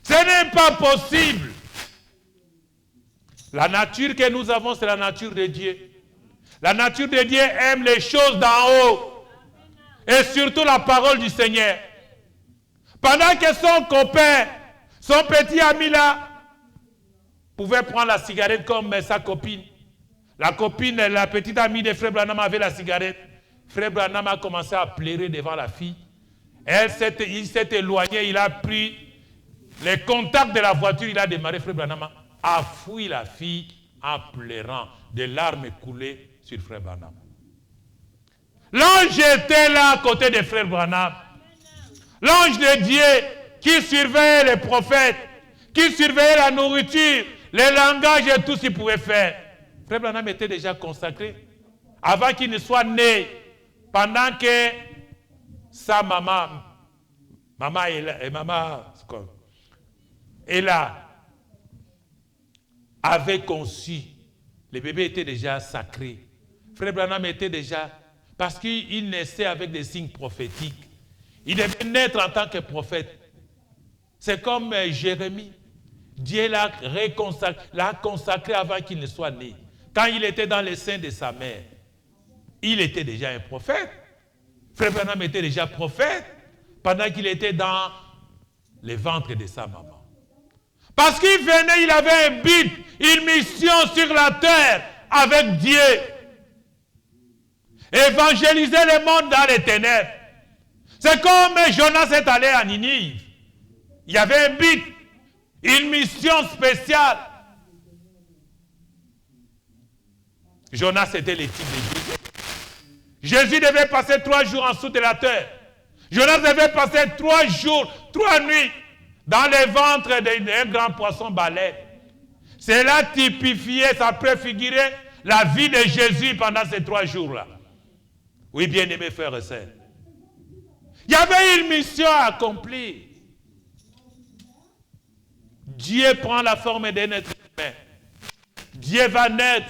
Ce n'est pas possible. La nature que nous avons, c'est la nature de Dieu. La nature de Dieu aime les choses d'en haut. Et surtout la parole du Seigneur. Pendant que son copain, son petit ami là, pouvait prendre la cigarette comme sa copine. La copine, la petite amie de Frère Branham avait la cigarette. Frère Branham a commencé à pleurer devant la fille. Il s'est éloigné, il a pris les contacts de la voiture, il a démarré. Frère Branham a fui la fille en pleurant. Des larmes coulaient sur Frère Branham. L'ange était là à côté de Frère Branham. L'ange de Dieu qui surveillait les prophètes, qui surveillait la nourriture, les langages et tout ce qu'il pouvait faire. Frère Branham était déjà consacré avant qu'il ne soit né, pendant que sa maman Ella avait conçu. Le bébé était déjà sacré. Frère Branham était déjà, parce qu'il naissait avec des signes prophétiques. Il devait naître en tant que prophète. C'est comme Jérémie. Dieu l'a consacré avant qu'il ne soit né. Quand il était dans le sein de sa mère, il était déjà un prophète. Frère Branham était déjà prophète pendant qu'il était dans le ventre de sa maman. Parce qu'il venait, il avait un but, une mission sur la terre avec Dieu. Évangéliser le monde dans les ténèbres. C'est comme Jonas est allé à Ninive. Il y avait un but, une mission spéciale. Jonas était le type de Dieu. Jésus devait passer 3 jours en dessous de la terre. Jonas devait passer 3 jours, 3 nuits dans le ventre d'un grand poisson balai. Cela typifiait, ça préfigurait la vie de Jésus pendant ces 3 jours-là. Oui, bien-aimés frères et sœurs. Il y avait une mission à accomplir. Dieu prend la forme d'un être humain. Dieu va naître.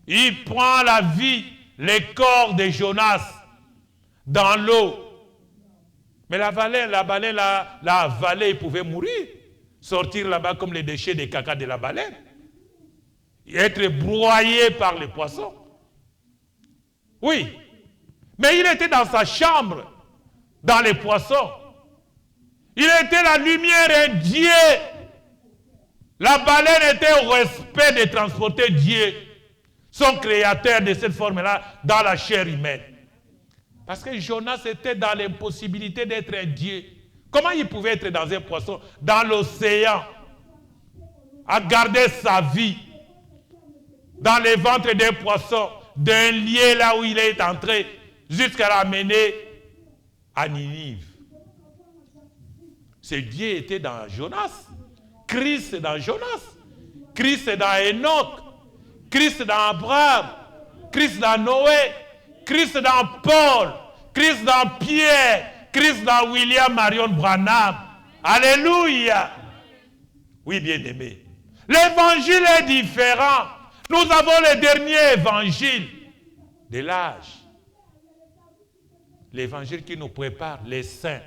Il prend la vie, le corps de Jonas dans l'eau. Mais la baleine l'a avalé, il pouvait mourir. Sortir là-bas comme les déchets des caca de la baleine. Et être broyé par les poissons. Oui. Mais il était dans sa chambre, dans les poissons. Il était la lumière et Dieu. La baleine était au respect de transporter Dieu, son créateur de cette forme-là, dans la chair humaine. Parce que Jonas était dans l'impossibilité d'être un Dieu. Comment il pouvait être dans un poisson, dans l'océan? a gardé sa vie dans les ventres d'un poisson, d'un lieu là où il est entré, jusqu'à l'amener à Ninive. Ce Dieu était dans Jonas. Christ est dans Jonas. Christ est dans Enoch. Christ est dans Abraham. Christ dans Noé. Christ dans Paul. Christ dans Pierre. Christ dans William Marion Branham. Alléluia. Oui, bien-aimé. L'évangile est différent. Nous avons le dernier évangile de l'âge. L'évangile qui nous prépare, les saints.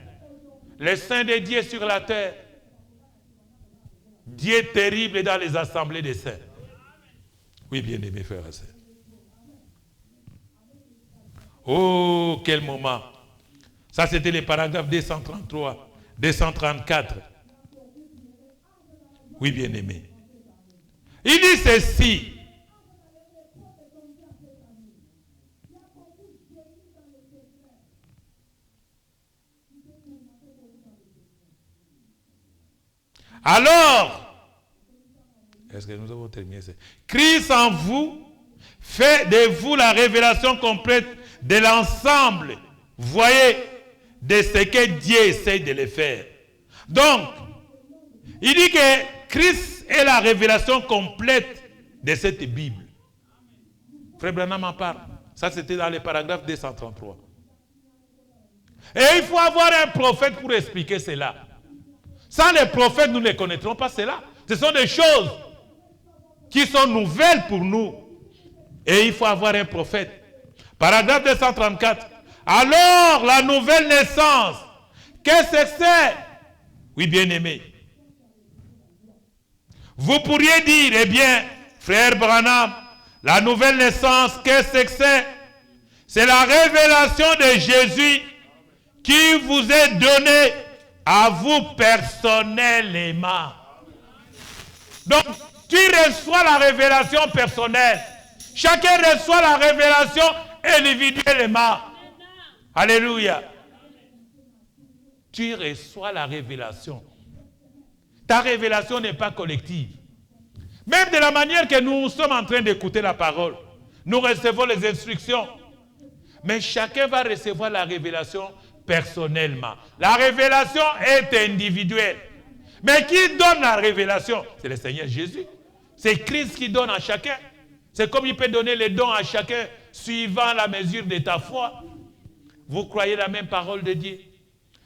Les saints de Dieu sur la terre. Dieu terrible dans les assemblées des saints. Oui, bien-aimés frères et sœurs. Oh, quel moment. Ça, c'était les paragraphes 233, 234. Oui, bien-aimés. Il dit ceci. Alors, est-ce que nous avons terminé ça? Christ en vous fait de vous la révélation complète de l'ensemble, voyez, de ce que Dieu essaie de le faire. Donc, il dit que Christ est la révélation complète de cette Bible. Frère Branham en parle. Ça, c'était dans les paragraphes 233. Et il faut avoir un prophète pour expliquer cela. Sans les prophètes, nous ne connaîtrons pas cela. Ce sont des choses qui sont nouvelles pour nous. Et il faut avoir un prophète. Paragraphe 234. Alors, la nouvelle naissance, qu'est-ce que c'est? Oui, bien-aimé. Vous pourriez dire, eh bien, frère Branham, la nouvelle naissance, qu'est-ce que c'est? C'est la révélation de Jésus qui vous est donnée à vous personnellement. Donc, tu reçois la révélation personnelle. Chacun reçoit la révélation individuellement. Alléluia. Tu reçois la révélation. Ta révélation n'est pas collective. Même de la manière que nous sommes en train d'écouter la parole, nous recevons les instructions. Mais chacun va recevoir la révélation personnellement. La révélation est individuelle. Mais qui donne la révélation? C'est le Seigneur Jésus. C'est Christ qui donne à chacun. C'est comme il peut donner les dons à chacun suivant la mesure de ta foi. Vous croyez la même parole de Dieu.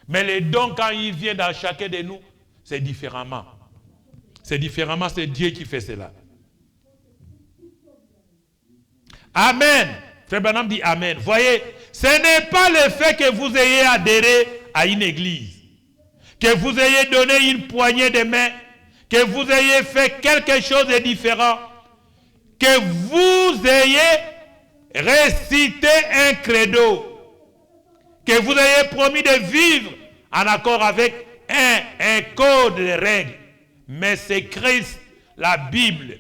Mais les dons, quand ils viennent à chacun de nous, c'est différemment. C'est différemment, c'est Dieu qui fait cela. Amen. Frère Branham dit Amen. Voyez, ce n'est pas le fait que vous ayez adhéré à une église, que vous ayez donné une poignée de main, que vous ayez fait quelque chose de différent, que vous ayez récité un credo, que vous ayez promis de vivre en accord avec un code de règles. Mais c'est Christ, la Bible.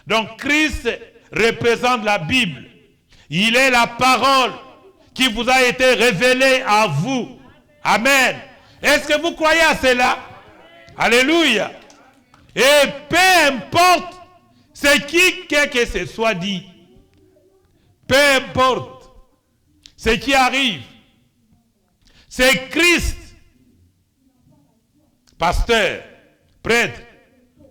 Donc Christ représente la Bible. Il est la parole qui vous a été révélée à vous. Amen. Est-ce que vous croyez à cela? Alléluia. Et peu importe ce qui que ce soit dit, peu importe ce qui arrive, c'est Christ, pasteur, prêtre,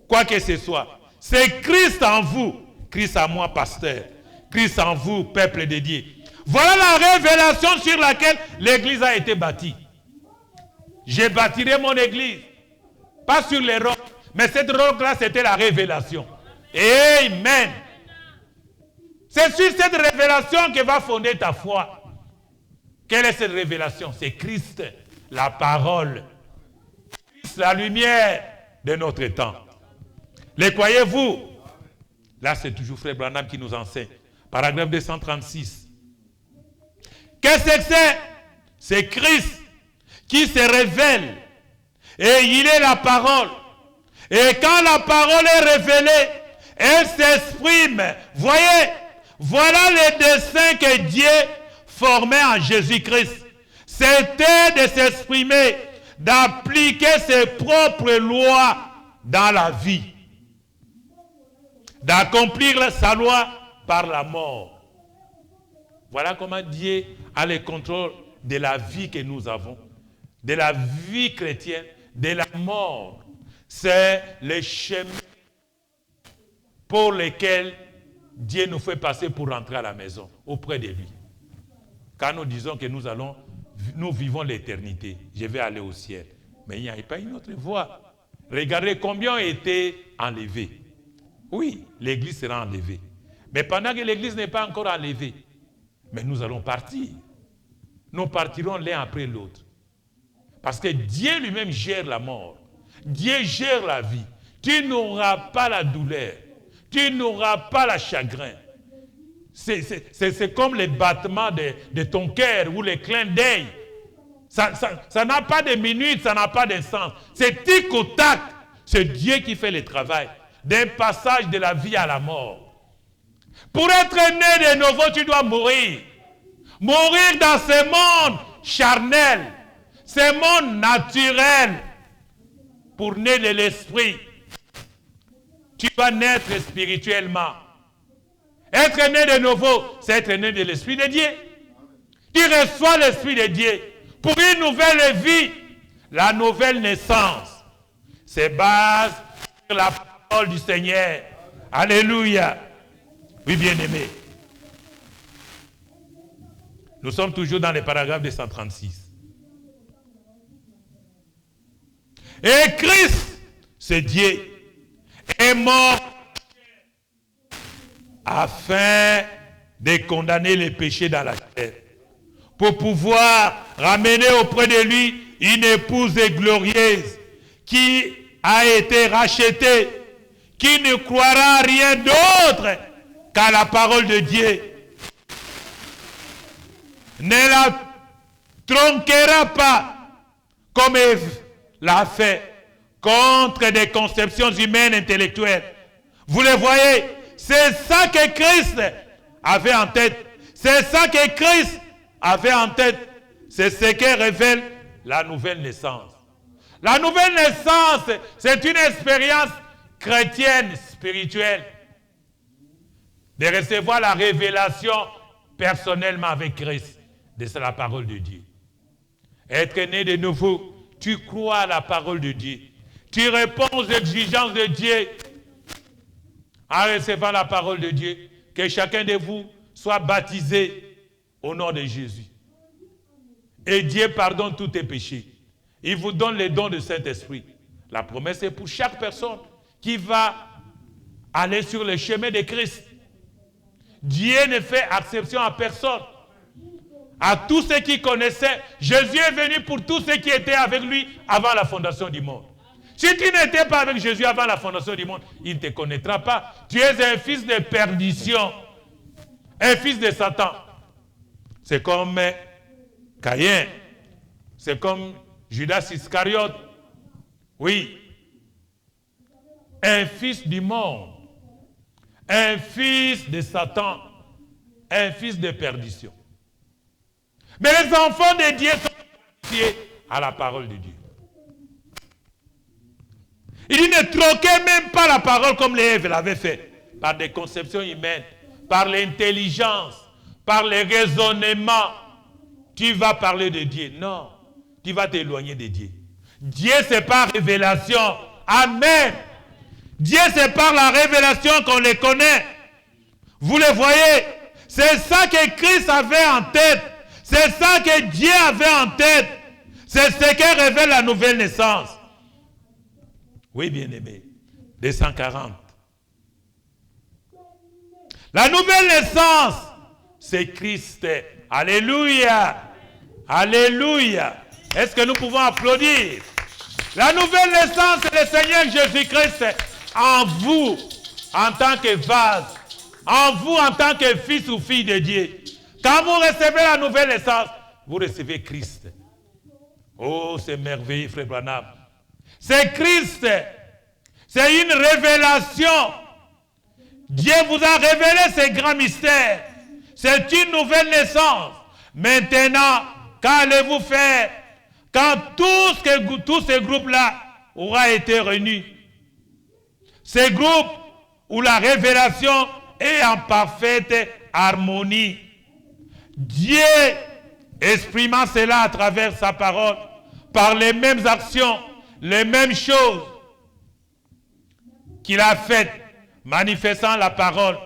quoi que ce soit, c'est Christ en vous, Christ en moi, pasteur, Christ en vous, peuple de Dieu. Voilà la révélation sur laquelle l'église a été bâtie. Je bâtirai mon église, pas sur les rocs, mais cette roc-là, c'était la révélation. Amen. C'est sur cette révélation que va fonder ta foi. Quelle est cette révélation? C'est Christ, la parole. Christ, la lumière de notre temps. Les croyez-vous? Là, c'est toujours Frère Branham qui nous enseigne. Paragraphe 236. Qu'est-ce que c'est? C'est Christ qui se révèle. Et il est la parole. Et quand la parole est révélée, elle s'exprime. Voyez, voilà le dessein que Dieu formait en Jésus-Christ. C'était de s'exprimer, d'appliquer ses propres lois dans la vie. d'accomplir sa loi par la mort. Voilà comment Dieu a le contrôle de la vie que nous avons, de la vie chrétienne, de la mort. C'est le chemin pour lequel Dieu nous fait passer pour rentrer à la maison, auprès de lui. Quand nous disons que nous vivons l'éternité, je vais aller au ciel. Mais il n'y a pas une autre voie. Regardez combien ont été enlevés. Oui, l'église sera enlevée. Mais pendant que l'église n'est pas encore enlevée, mais nous allons partir. Nous partirons l'un après l'autre. Parce que Dieu lui-même gère la mort. Dieu gère la vie. Tu n'auras pas la douleur. Tu n'auras pas le chagrin. C'est comme les battements de ton cœur ou les clins d'œil. Ça n'a pas de minutes, ça n'a pas de sens. C'est tic au tac. C'est Dieu qui fait le travail d'un passage de la vie à la mort. Pour être né de nouveau, tu dois mourir. Mourir dans ce monde charnel, ce monde naturel. Pour naître de l'esprit, tu dois naître spirituellement. Être né de nouveau, c'est être né de l'esprit de Dieu. Tu reçois l'esprit de Dieu pour une nouvelle vie. La nouvelle naissance se base sur la parole du Seigneur. Alléluia. Oui, bien-aimés. Nous sommes toujours dans le paragraphe 236. Et Christ, c'est Dieu, est mort afin de condamner les péchés dans la terre, pour pouvoir ramener auprès de lui une épouse glorieuse qui a été rachetée, qui ne croira à rien d'autre qu'à la parole de Dieu, ne la tronquera pas comme Ève l'a fait contre des conceptions humaines intellectuelles. Vous le voyez, c'est ça que Christ avait en tête. C'est ça que Christ avait en tête. C'est ce que révèle la nouvelle naissance. La nouvelle naissance, c'est une expérience chrétienne, spirituelle, de recevoir la révélation personnellement avec Christ de la parole de Dieu. Être né de nouveau, tu crois à la parole de Dieu. Tu réponds aux exigences de Dieu en recevant la parole de Dieu. Que chacun de vous soit baptisé au nom de Jésus. Et Dieu pardonne tous tes péchés. Il vous donne les dons du Saint-Esprit. La promesse est pour chaque personne qui va aller sur le chemin de Christ. Dieu ne fait exception à personne. À tous ceux qui connaissaient, Jésus est venu pour tous ceux qui étaient avec lui avant la fondation du monde. Si tu n'étais pas avec Jésus avant la fondation du monde, il ne te connaîtra pas. Tu es un fils de perdition, un fils de Satan. C'est comme Caïn, c'est comme Judas Iscariote. Oui, un fils du monde, un fils de Satan, un fils de perdition. Mais les enfants de Dieu sont fiés à la parole de Dieu. Il dit ne troquez même pas la parole comme les Ève l'avaient fait, par des conceptions humaines, par l'intelligence, par les raisonnements. Tu vas parler de Dieu. Non, tu vas t'éloigner de Dieu. Dieu, c'est par révélation. Amen. Dieu, c'est par la révélation qu'on les connaît. Vous le voyez, c'est ça que Christ avait en tête. C'est ça que Dieu avait en tête. C'est ce qui révèle la nouvelle naissance. Oui, bien-aimé. 240. La nouvelle naissance, c'est Christ. Alléluia. Alléluia. Est-ce que nous pouvons applaudir? La nouvelle naissance, c'est le Seigneur Jésus-Christ en vous, en tant que vase. En vous, en tant que fils ou fille de Dieu. Quand vous recevez la nouvelle naissance, vous recevez Christ. Oh, c'est merveilleux, frère Branham. C'est Christ. C'est une révélation. Dieu vous a révélé ces grands mystères. C'est une nouvelle naissance. Maintenant, qu'allez-vous faire quand tous ces groupes-là auront été réunis? Ces groupes où la révélation est en parfaite harmonie. Dieu exprimant cela à travers sa parole, par les mêmes actions, les mêmes choses qu'il a faites, manifestant la parole.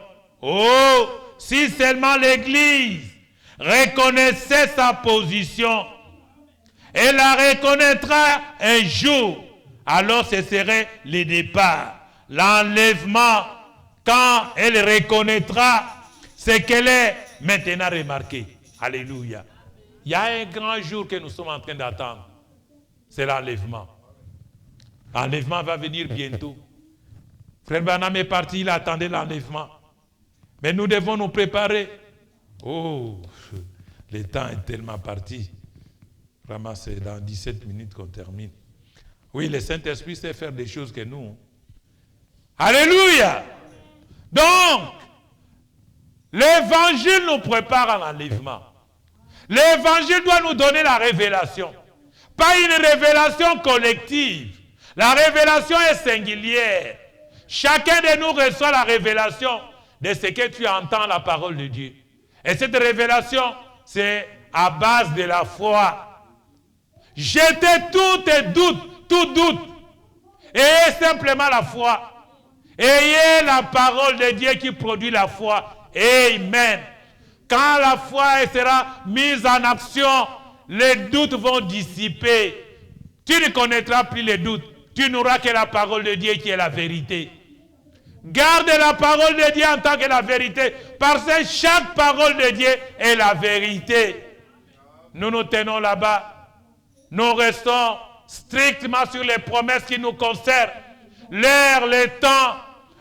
Oh, si seulement l'Église reconnaissait sa position, elle la reconnaîtra un jour, alors ce serait le départ, l'enlèvement, quand elle reconnaîtra ce qu'elle est maintenant remarqué. Alléluia. Il y a un grand jour que nous sommes en train d'attendre. C'est l'enlèvement. L'enlèvement va venir bientôt. Frère Branham est parti, il attendait l'enlèvement. Mais nous devons nous préparer. Oh, le temps est tellement parti. Vraiment, c'est dans 17 minutes qu'on termine. Oui, le Saint-Esprit sait faire des choses que nous. Alléluia! Donc, l'Évangile nous prépare à l'enlèvement. L'Évangile doit nous donner la révélation. Pas une révélation collective. La révélation est singulière. Chacun de nous reçoit la révélation de ce que tu entends la parole de Dieu. Et cette révélation, c'est à base de la foi. Jetez tout doute. Ayez simplement la foi. Ayez la parole de Dieu qui produit la foi. Amen. Quand la foi sera mise en action, les doutes vont dissiper. Tu ne connaîtras plus les doutes. Tu n'auras que la parole de Dieu qui est la vérité. Garde la parole de Dieu en tant que la vérité, parce que chaque parole de Dieu est la vérité. Nous nous tenons là-bas. Nous restons strictement sur les promesses qui nous concernent. L'ère, les temps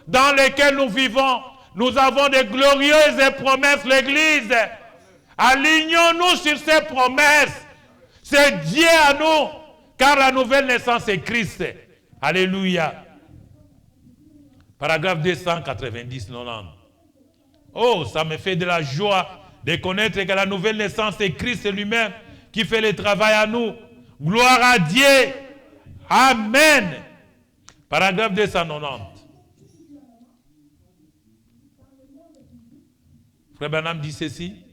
dans lesquels nous vivons, nous avons de glorieuses promesses, l'Église. Alignons-nous sur ces promesses. C'est Dieu à nous, car la nouvelle naissance est Christ. Alléluia. Paragraphe 290-90. Oh, ça me fait de la joie de connaître que la nouvelle naissance est Christ lui-même qui fait le travail à nous. Gloire à Dieu. Amen. Paragraphe 290. Frère Branham dit ceci.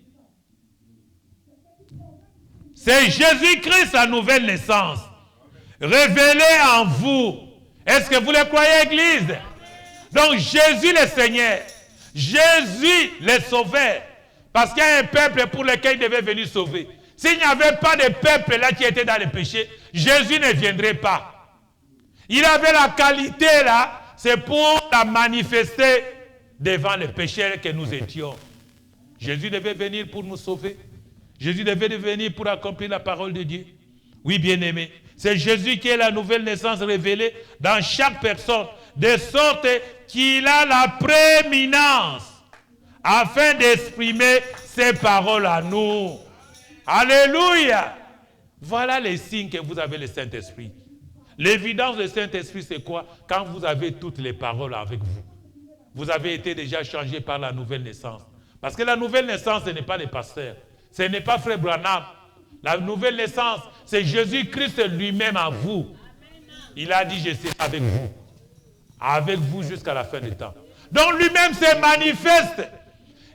C'est Jésus-Christ la nouvelle naissance, révélée en vous. Est-ce que vous le croyez, Église? Donc Jésus le Seigneur, Jésus le Sauveur, parce qu'il y a un peuple pour lequel il devait venir sauver. S'il n'y avait pas de peuple là qui était dans le péché, Jésus ne viendrait pas. Il avait la qualité là, c'est pour la manifester devant les pécheurs que nous étions. Jésus devait venir pour nous sauver. Jésus devait venir pour accomplir la parole de Dieu. Oui, bien-aimé, c'est Jésus qui est la nouvelle naissance révélée dans chaque personne, de sorte qu'il a la prééminence afin d'exprimer ses paroles à nous. Alléluia! Voilà les signes que vous avez le Saint-Esprit. L'évidence du Saint-Esprit, c'est quoi? Quand vous avez toutes les paroles avec vous. Vous avez été déjà changé par la nouvelle naissance. Parce que la nouvelle naissance, ce n'est pas les pasteurs. Ce n'est pas Frère Branham. La nouvelle naissance, c'est Jésus-Christ lui-même en vous. Il a dit, je serai avec vous. Avec vous jusqu'à la fin des temps. Donc lui-même se manifeste.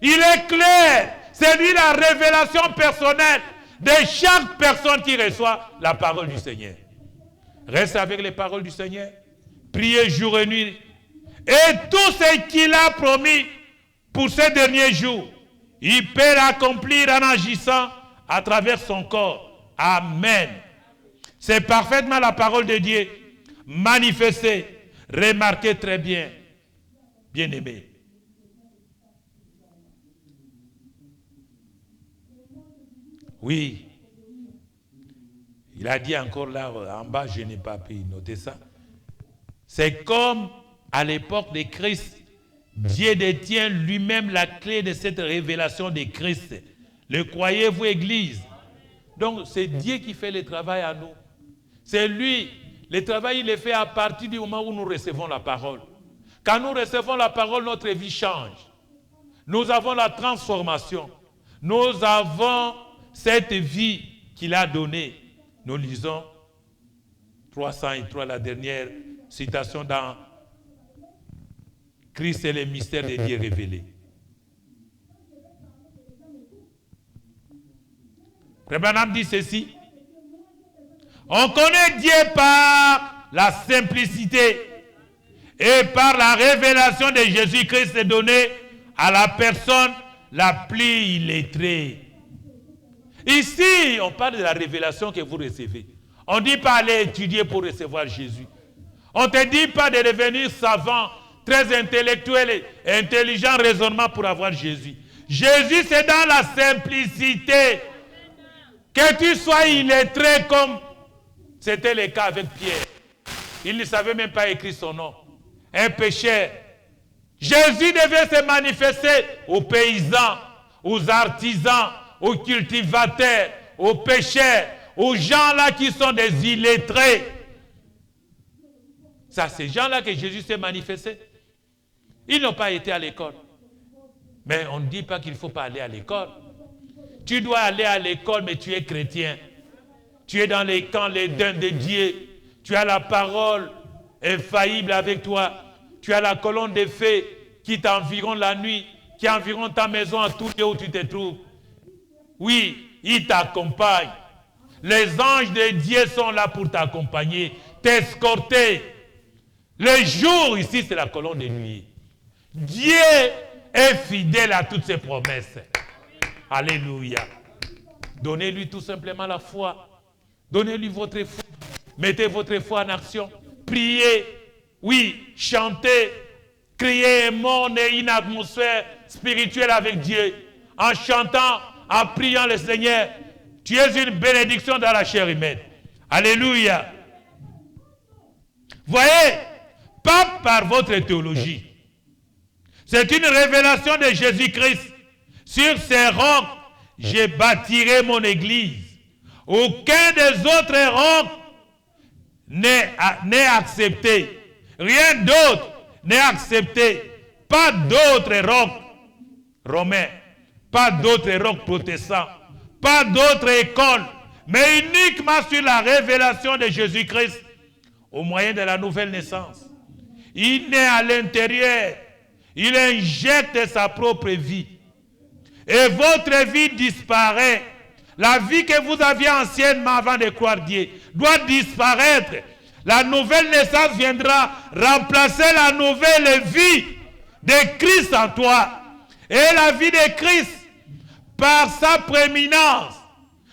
Il est clair. C'est lui la révélation personnelle de chaque personne qui reçoit la parole du Seigneur. Reste avec les paroles du Seigneur. Priez jour et nuit. Et tout ce qu'il a promis pour ces derniers jours, il peut l'accomplir en agissant à travers son corps. Amen. C'est parfaitement la parole de Dieu manifestée. Remarquez très bien, bien-aimés. Oui. Il a dit encore là, en bas, je n'ai pas pu noter ça. C'est comme à l'époque de Christ, Dieu détient lui-même la clé de cette révélation de Christ. Le croyez-vous, Église? Donc, c'est Dieu qui fait le travail à nous. C'est lui. Le travail, il est fait à partir du moment où nous recevons la parole. Quand nous recevons la parole, notre vie change. Nous avons la transformation. Nous avons cette vie qu'il a donnée. Nous lisons 303, la dernière citation dans Christ est le mystère de Dieu révélé. Frère Branham dit ceci. On connaît Dieu par la simplicité et par la révélation de Jésus-Christ donnée à la personne la plus illettrée. Ici, on parle de la révélation que vous recevez. On ne dit pas aller étudier pour recevoir Jésus. On ne te dit pas de devenir savant, très intellectuel et intelligent raisonnement pour avoir Jésus. Jésus, c'est dans la simplicité. Que tu sois illettré comme c'était le cas avec Pierre. Il ne savait même pas écrire son nom. Un pécheur. Jésus devait se manifester aux paysans, aux artisans, aux cultivateurs, aux pêcheurs, aux gens là qui sont des illettrés. C'est à ces gens-là que Jésus s'est manifesté. Ils n'ont pas été à l'école. Mais on ne dit pas qu'il ne faut pas aller à l'école. Tu dois aller à l'école, mais tu es chrétien. Tu es dans les camps, les dons de Dieu. Tu as la parole infaillible avec toi. Tu as la colonne de feu qui t'environne la nuit, qui environne ta maison à tout lieu où tu te trouves. Oui, il t'accompagne. Les anges de Dieu sont là pour t'accompagner, t'escorter. Le jour, ici, c'est la colonne de nuit. Dieu est fidèle à toutes ses promesses. Alléluia. Donnez-lui tout simplement la foi. Donnez-lui votre foi. Mettez votre foi en action. Priez. Oui, chantez. Criez une atmosphère spirituelle avec Dieu. En chantant, en priant le Seigneur. Tu es une bénédiction dans la chair humaine. Alléluia. Voyez, pas par votre théologie. C'est une révélation de Jésus-Christ. Sur ces rocs, je bâtirai mon église. Aucun des autres rocs n'est accepté. Rien d'autre n'est accepté. Pas d'autres rocs romains. Pas d'autres rocs protestants. Pas d'autres écoles. Mais uniquement sur la révélation de Jésus-Christ au moyen de la nouvelle naissance. Il naît à l'intérieur. Il injecte sa propre vie. Et votre vie disparaît. La vie que vous aviez anciennement avant de croire Dieu doit disparaître. La nouvelle naissance viendra remplacer la nouvelle vie de Christ en toi. Et la vie de Christ, par sa prééminence,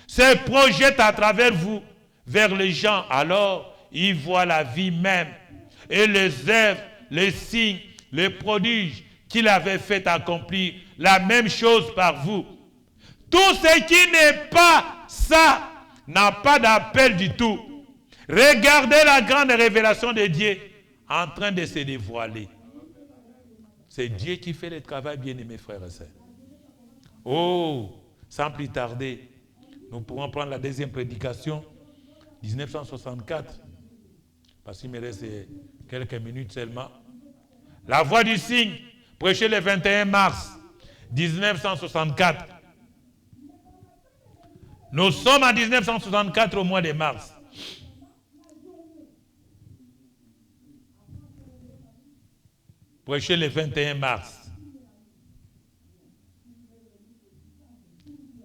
se projette à travers vous vers les gens. Alors, ils voient la vie même et les œuvres, les signes, les prodiges qu'il avait fait accomplir la même chose par vous. Tout ce qui n'est pas ça n'a pas d'appel du tout. Regardez la grande révélation de Dieu en train de se dévoiler. C'est Dieu qui fait le travail, bien-aimés frères et sœurs. Oh, sans plus tarder, nous pourrons prendre la deuxième prédication, 1964, parce qu'il me reste quelques minutes seulement. La voix du signe, prêché le 21 mars 1964. Nous sommes en 1964 au mois de mars. Prêché le 21 mars.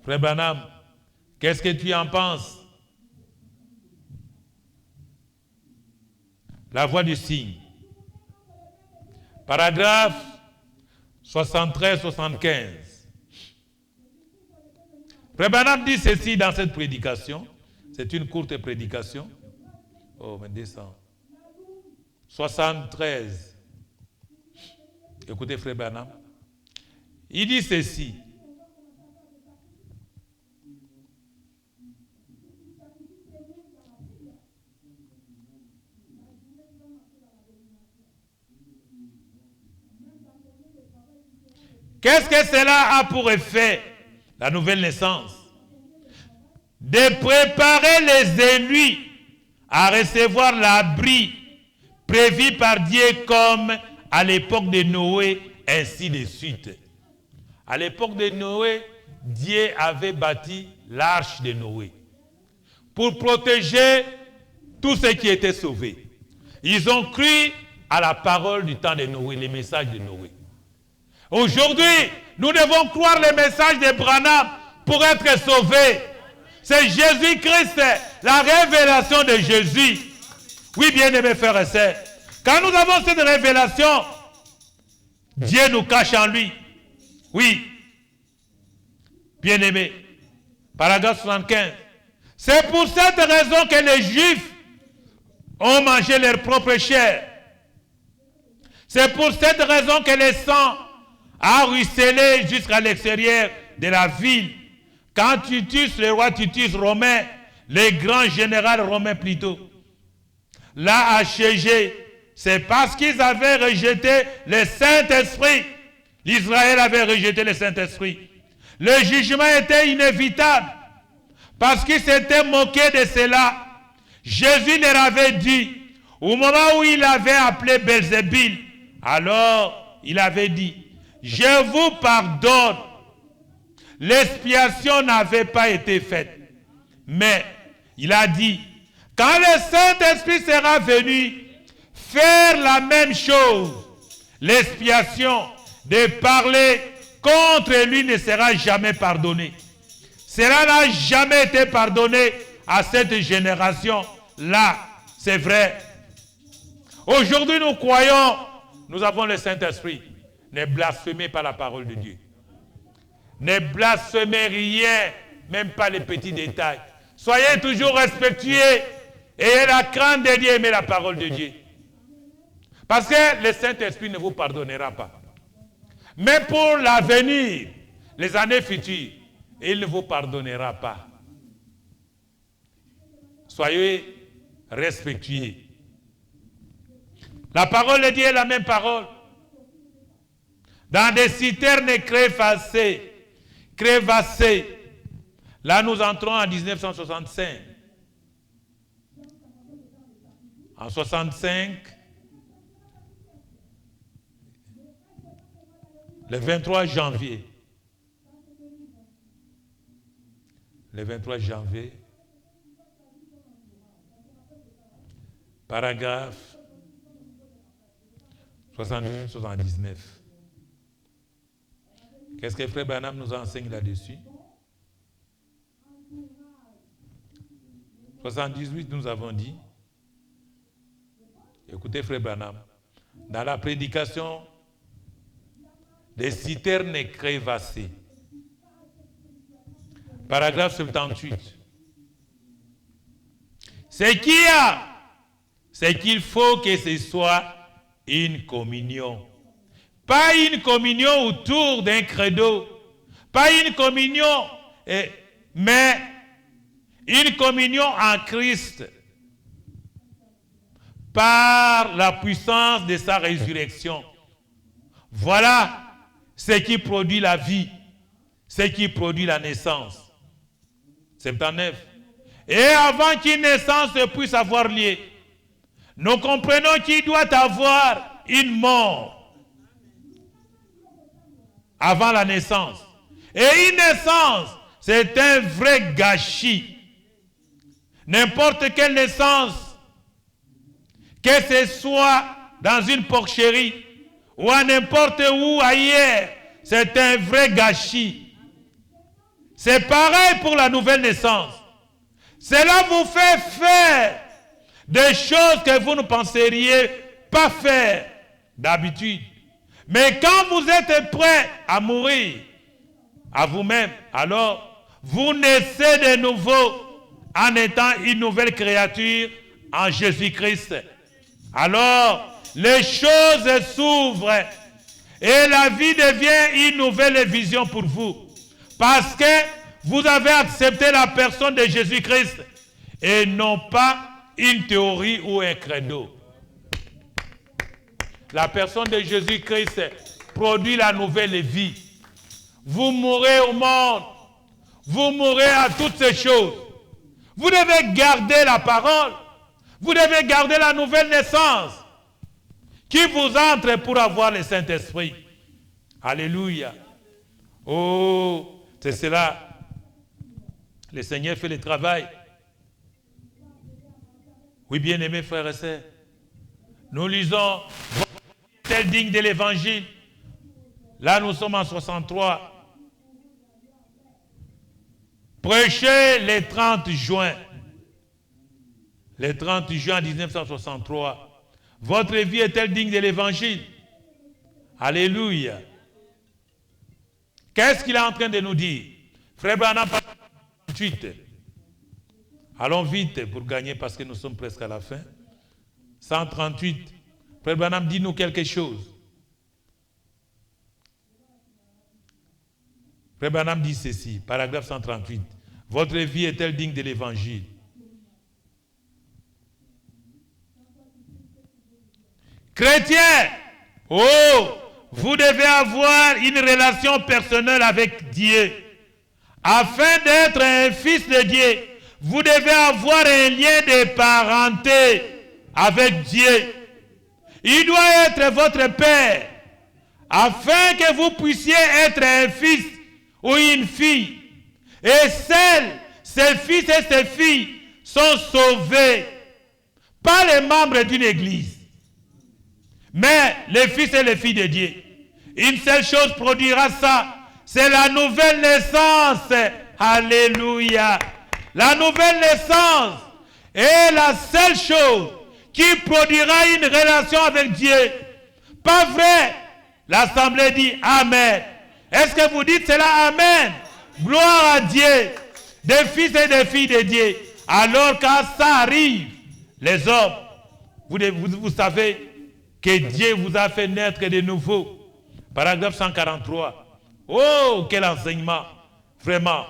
Frère Branham, qu'est-ce que tu en penses? La voix du signe. Paragraphe 73-75. Frère Branham dit ceci dans cette prédication. C'est une courte prédication. Oh, mais descend. 73. Écoutez, Frère Branham. Il dit ceci. Qu'est-ce que cela a pour effet, la nouvelle naissance? De préparer les élus à recevoir l'abri prévu par Dieu comme à l'époque de Noé, ainsi de suite. À l'époque de Noé, Dieu avait bâti l'arche de Noé pour protéger tous ceux qui étaient sauvés. Ils ont cru à la parole du temps de Noé, les messages de Noé. Aujourd'hui, nous devons croire les messages de Branham pour être sauvés. C'est Jésus-Christ, la révélation de Jésus. Oui, bien-aimés frères et sœurs, quand nous avons cette révélation, Dieu nous cache en lui. Oui, bien-aimés, paragraphe 75. C'est pour cette raison que les Juifs ont mangé leur propre chair. C'est pour cette raison que le sang a ruisselé jusqu'à l'extérieur de la ville. Quand Titus, le roi Titus romain, le grand général romain plutôt, l'a assiégé, c'est parce qu'ils avaient rejeté le Saint-Esprit. L'Israël avait rejeté le Saint-Esprit. Le jugement était inévitable parce qu'ils s'étaient moqués de cela. Jésus leur avait dit, au moment où il avait appelé Belzébul, alors il avait dit, je vous pardonne. L'expiation n'avait pas été faite. Mais il a dit, quand le Saint-Esprit sera venu faire la même chose, l'expiation de parler contre lui ne sera jamais pardonnée. Cela n'a jamais été pardonné à cette génération-là. C'est vrai. Aujourd'hui, nous croyons, nous avons le Saint-Esprit. Ne blasphémez pas la parole de Dieu. Ne blasphémez rien, même pas les petits détails. Soyez toujours respectueux et ayez la crainte de Dieu, aimez la parole de Dieu. Parce que le Saint-Esprit ne vous pardonnera pas. Mais pour l'avenir, les années futures, il ne vous pardonnera pas. Soyez respectueux. La parole de Dieu est la même parole. Dans des citernes crévassées, là nous entrons en 1965. En 65, le 23 janvier, paragraphe 78-79. Qu'est-ce que Frère Branham nous enseigne là-dessus? 78, nous avons dit, écoutez Frère Branham, dans la prédication des citernes crévassées, paragraphe 78, c'est qu'il faut que ce soit une communion. Pas une communion autour d'un credo. Pas une communion, mais une communion en Christ. Par la puissance de sa résurrection. Voilà ce qui produit la vie. Ce qui produit la naissance. 79. Et avant qu'une naissance puisse avoir lieu, nous comprenons qu'il doit avoir une mort avant la naissance. Et une naissance, c'est un vrai gâchis. N'importe quelle naissance, que ce soit dans une porcherie ou à n'importe où ailleurs, c'est un vrai gâchis. C'est pareil pour la nouvelle naissance. Cela vous fait faire des choses que vous ne penseriez pas faire d'habitude. Mais quand vous êtes prêt à mourir à vous-même, alors vous naissez de nouveau en étant une nouvelle créature en Jésus-Christ. Alors, les choses s'ouvrent et la vie devient une nouvelle vision pour vous. Parce que vous avez accepté la personne de Jésus-Christ et non pas une théorie ou un credo. La personne de Jésus-Christ produit la nouvelle vie. Vous mourrez au monde. Vous mourrez à toutes ces choses. Vous devez garder la parole. Vous devez garder la nouvelle naissance qui vous entre pour avoir le Saint-Esprit. Alléluia. Oh, c'est cela. Le Seigneur fait le travail. Oui, bien-aimés frères et sœurs. Nous lisons tel digne de l'évangile. Là, nous sommes en 63. Prêché le 30 juin. Le 30 juin 1963. Votre vie est-elle digne de l'évangile? Alléluia. Qu'est-ce qu'il est en train de nous dire? Frère Branham, 138. Allons vite pour gagner parce que nous sommes presque à la fin. 138. Frère Branham, dis-nous quelque chose. Frère Branham dit ceci, paragraphe 138. Votre vie est-elle digne de l'évangile? Chrétien, oh, vous devez avoir une relation personnelle avec Dieu. Afin d'être un fils de Dieu, vous devez avoir un lien de parenté avec Dieu. Il doit être votre Père, afin que vous puissiez être un fils ou une fille. Et ces fils et ces filles sont sauvés, pas les membres d'une église, mais les fils et les filles de Dieu. Une seule chose produira ça, c'est la nouvelle naissance. Alléluia. La nouvelle naissance est la seule chose qui produira une relation avec Dieu. Pas vrai? L'Assemblée dit Amen. Est-ce que vous dites cela? Amen. Gloire à Dieu. Des fils et des filles de Dieu. Alors quand ça arrive, les hommes, vous savez que Dieu vous a fait naître de nouveau. Paragraphe 143. Oh, quel enseignement. Vraiment.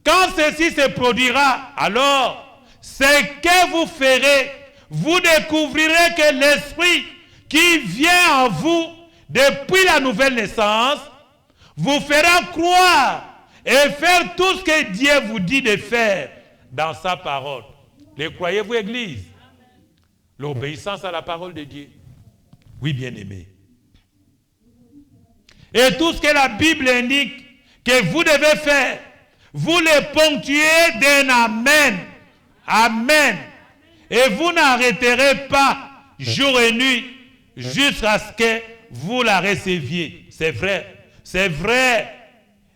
Quand ceci se produira, alors, ce que vous ferez, vous découvrirez que l'esprit qui vient en vous depuis la nouvelle naissance vous fera croire et faire tout ce que Dieu vous dit de faire dans sa parole. Le croyez-vous, Église? L'obéissance à la parole de Dieu. Oui, bien-aimés. Et tout ce que la Bible indique que vous devez faire, vous le ponctuez d'un Amen. Amen. Et vous n'arrêterez pas jour et nuit jusqu'à ce que vous la receviez. C'est vrai. C'est vrai.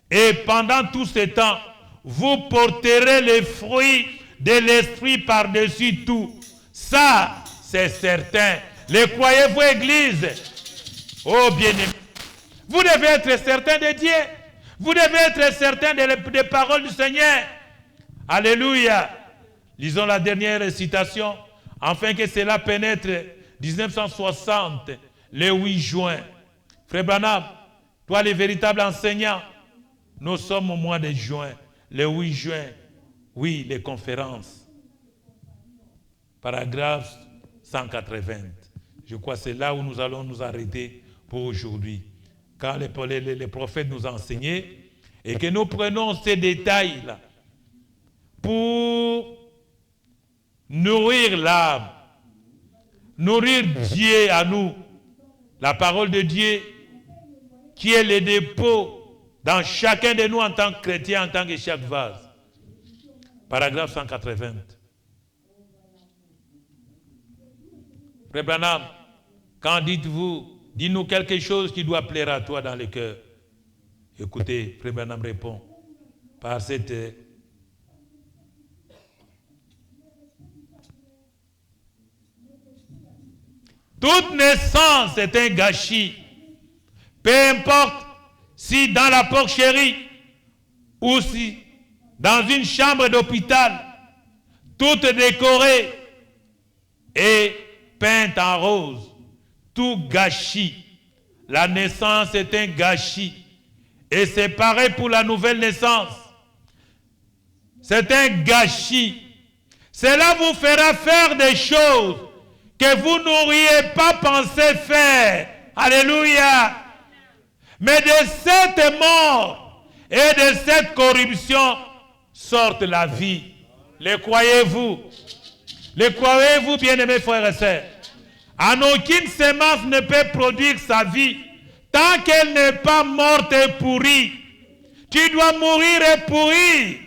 Et pendant tout ce temps, vous porterez les fruits de l'esprit par-dessus tout. Ça, c'est certain. Le croyez-vous, Église? Oh, bien-aimé. Vous devez être certain de Dieu. Vous devez être certain des paroles du Seigneur. Alléluia. Lisons la dernière citation. Afin que cela pénètre 1960, le 8 juin. Frère Branham, toi le véritable enseignant, nous sommes au mois de juin, le 8 juin. Oui, les conférences. Paragraphe 180. Je crois que c'est là où nous allons nous arrêter pour aujourd'hui. Quand les prophètes nous ont enseigné et que nous prenons ces détails-là pour nourrir l'âme, nourrir Dieu à nous, la parole de Dieu qui est le dépôt dans chacun de nous en tant que chrétien, en tant que chaque vase. Paragraphe 180. Frère Branham, quand dis-nous quelque chose qui doit plaire à toi dans le cœur. Écoutez, Frère Branham répond par cette toute naissance est un gâchis. Peu importe si dans la porcherie ou si dans une chambre d'hôpital, toute décorée et peinte en rose, tout gâchis. La naissance est un gâchis. Et c'est pareil pour la nouvelle naissance. C'est un gâchis. Cela vous fera faire des choses que vous n'auriez pas pensé faire. Alléluia. Mais de cette mort et de cette corruption sorte la vie. Le croyez-vous? Le croyez-vous, bien-aimés frères et sœurs? En aucune semence ne peut produire sa vie tant qu'elle n'est pas morte et pourrie. Tu dois mourir et pourrir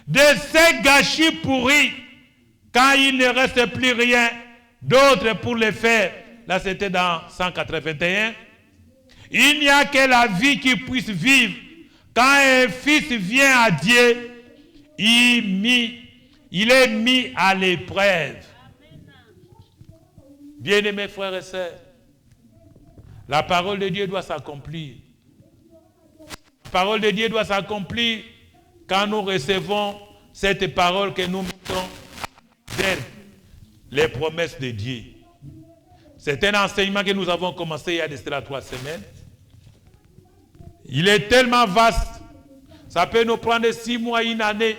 de ces gâchis pourris quand il ne reste plus rien d'autres pour les faire. Là, c'était dans 181. Il n'y a que la vie qui puisse vivre. Quand un fils vient à Dieu, il est mis à l'épreuve. Bien-aimés frères et sœurs, la parole de Dieu doit s'accomplir. La parole de Dieu doit s'accomplir quand nous recevons cette parole que nous mettons dans les promesses de Dieu. C'est un enseignement que nous avons commencé il y a de cela 3 semaines. Il est tellement vaste, ça peut nous prendre 6 mois, 1 année,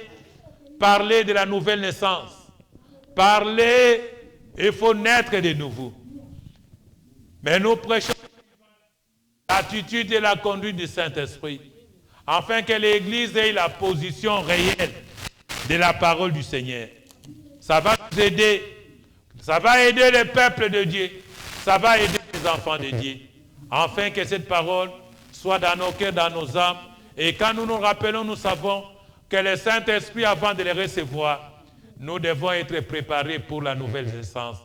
parler de la nouvelle naissance. Parler, il faut naître de nouveau. Mais nous prêchons l'attitude et la conduite du Saint-Esprit, afin que l'Église ait la position réelle de la parole du Seigneur. Ça va nous aider, ça va aider le peuple de Dieu, ça va aider les enfants de Dieu, afin que cette parole soit dans nos cœurs, dans nos âmes, et quand nous nous rappelons, nous savons que le Saint-Esprit, avant de les recevoir, nous devons être préparés pour la nouvelle naissance,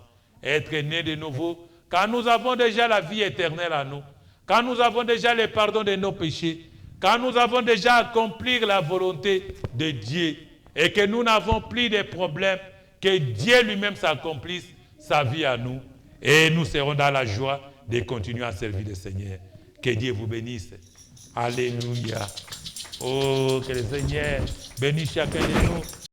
être nés de nouveau, quand nous avons déjà la vie éternelle à nous, quand nous avons déjà le pardon de nos péchés, quand nous avons déjà accompli la volonté de Dieu, et que nous n'avons plus de problèmes, que Dieu lui-même s'accomplisse sa vie à nous, et nous serons dans la joie de continuer à servir le Seigneur. Que Dieu vous bénisse. Alléluia. Oh, que le Seigneur bénisse chacun de nous.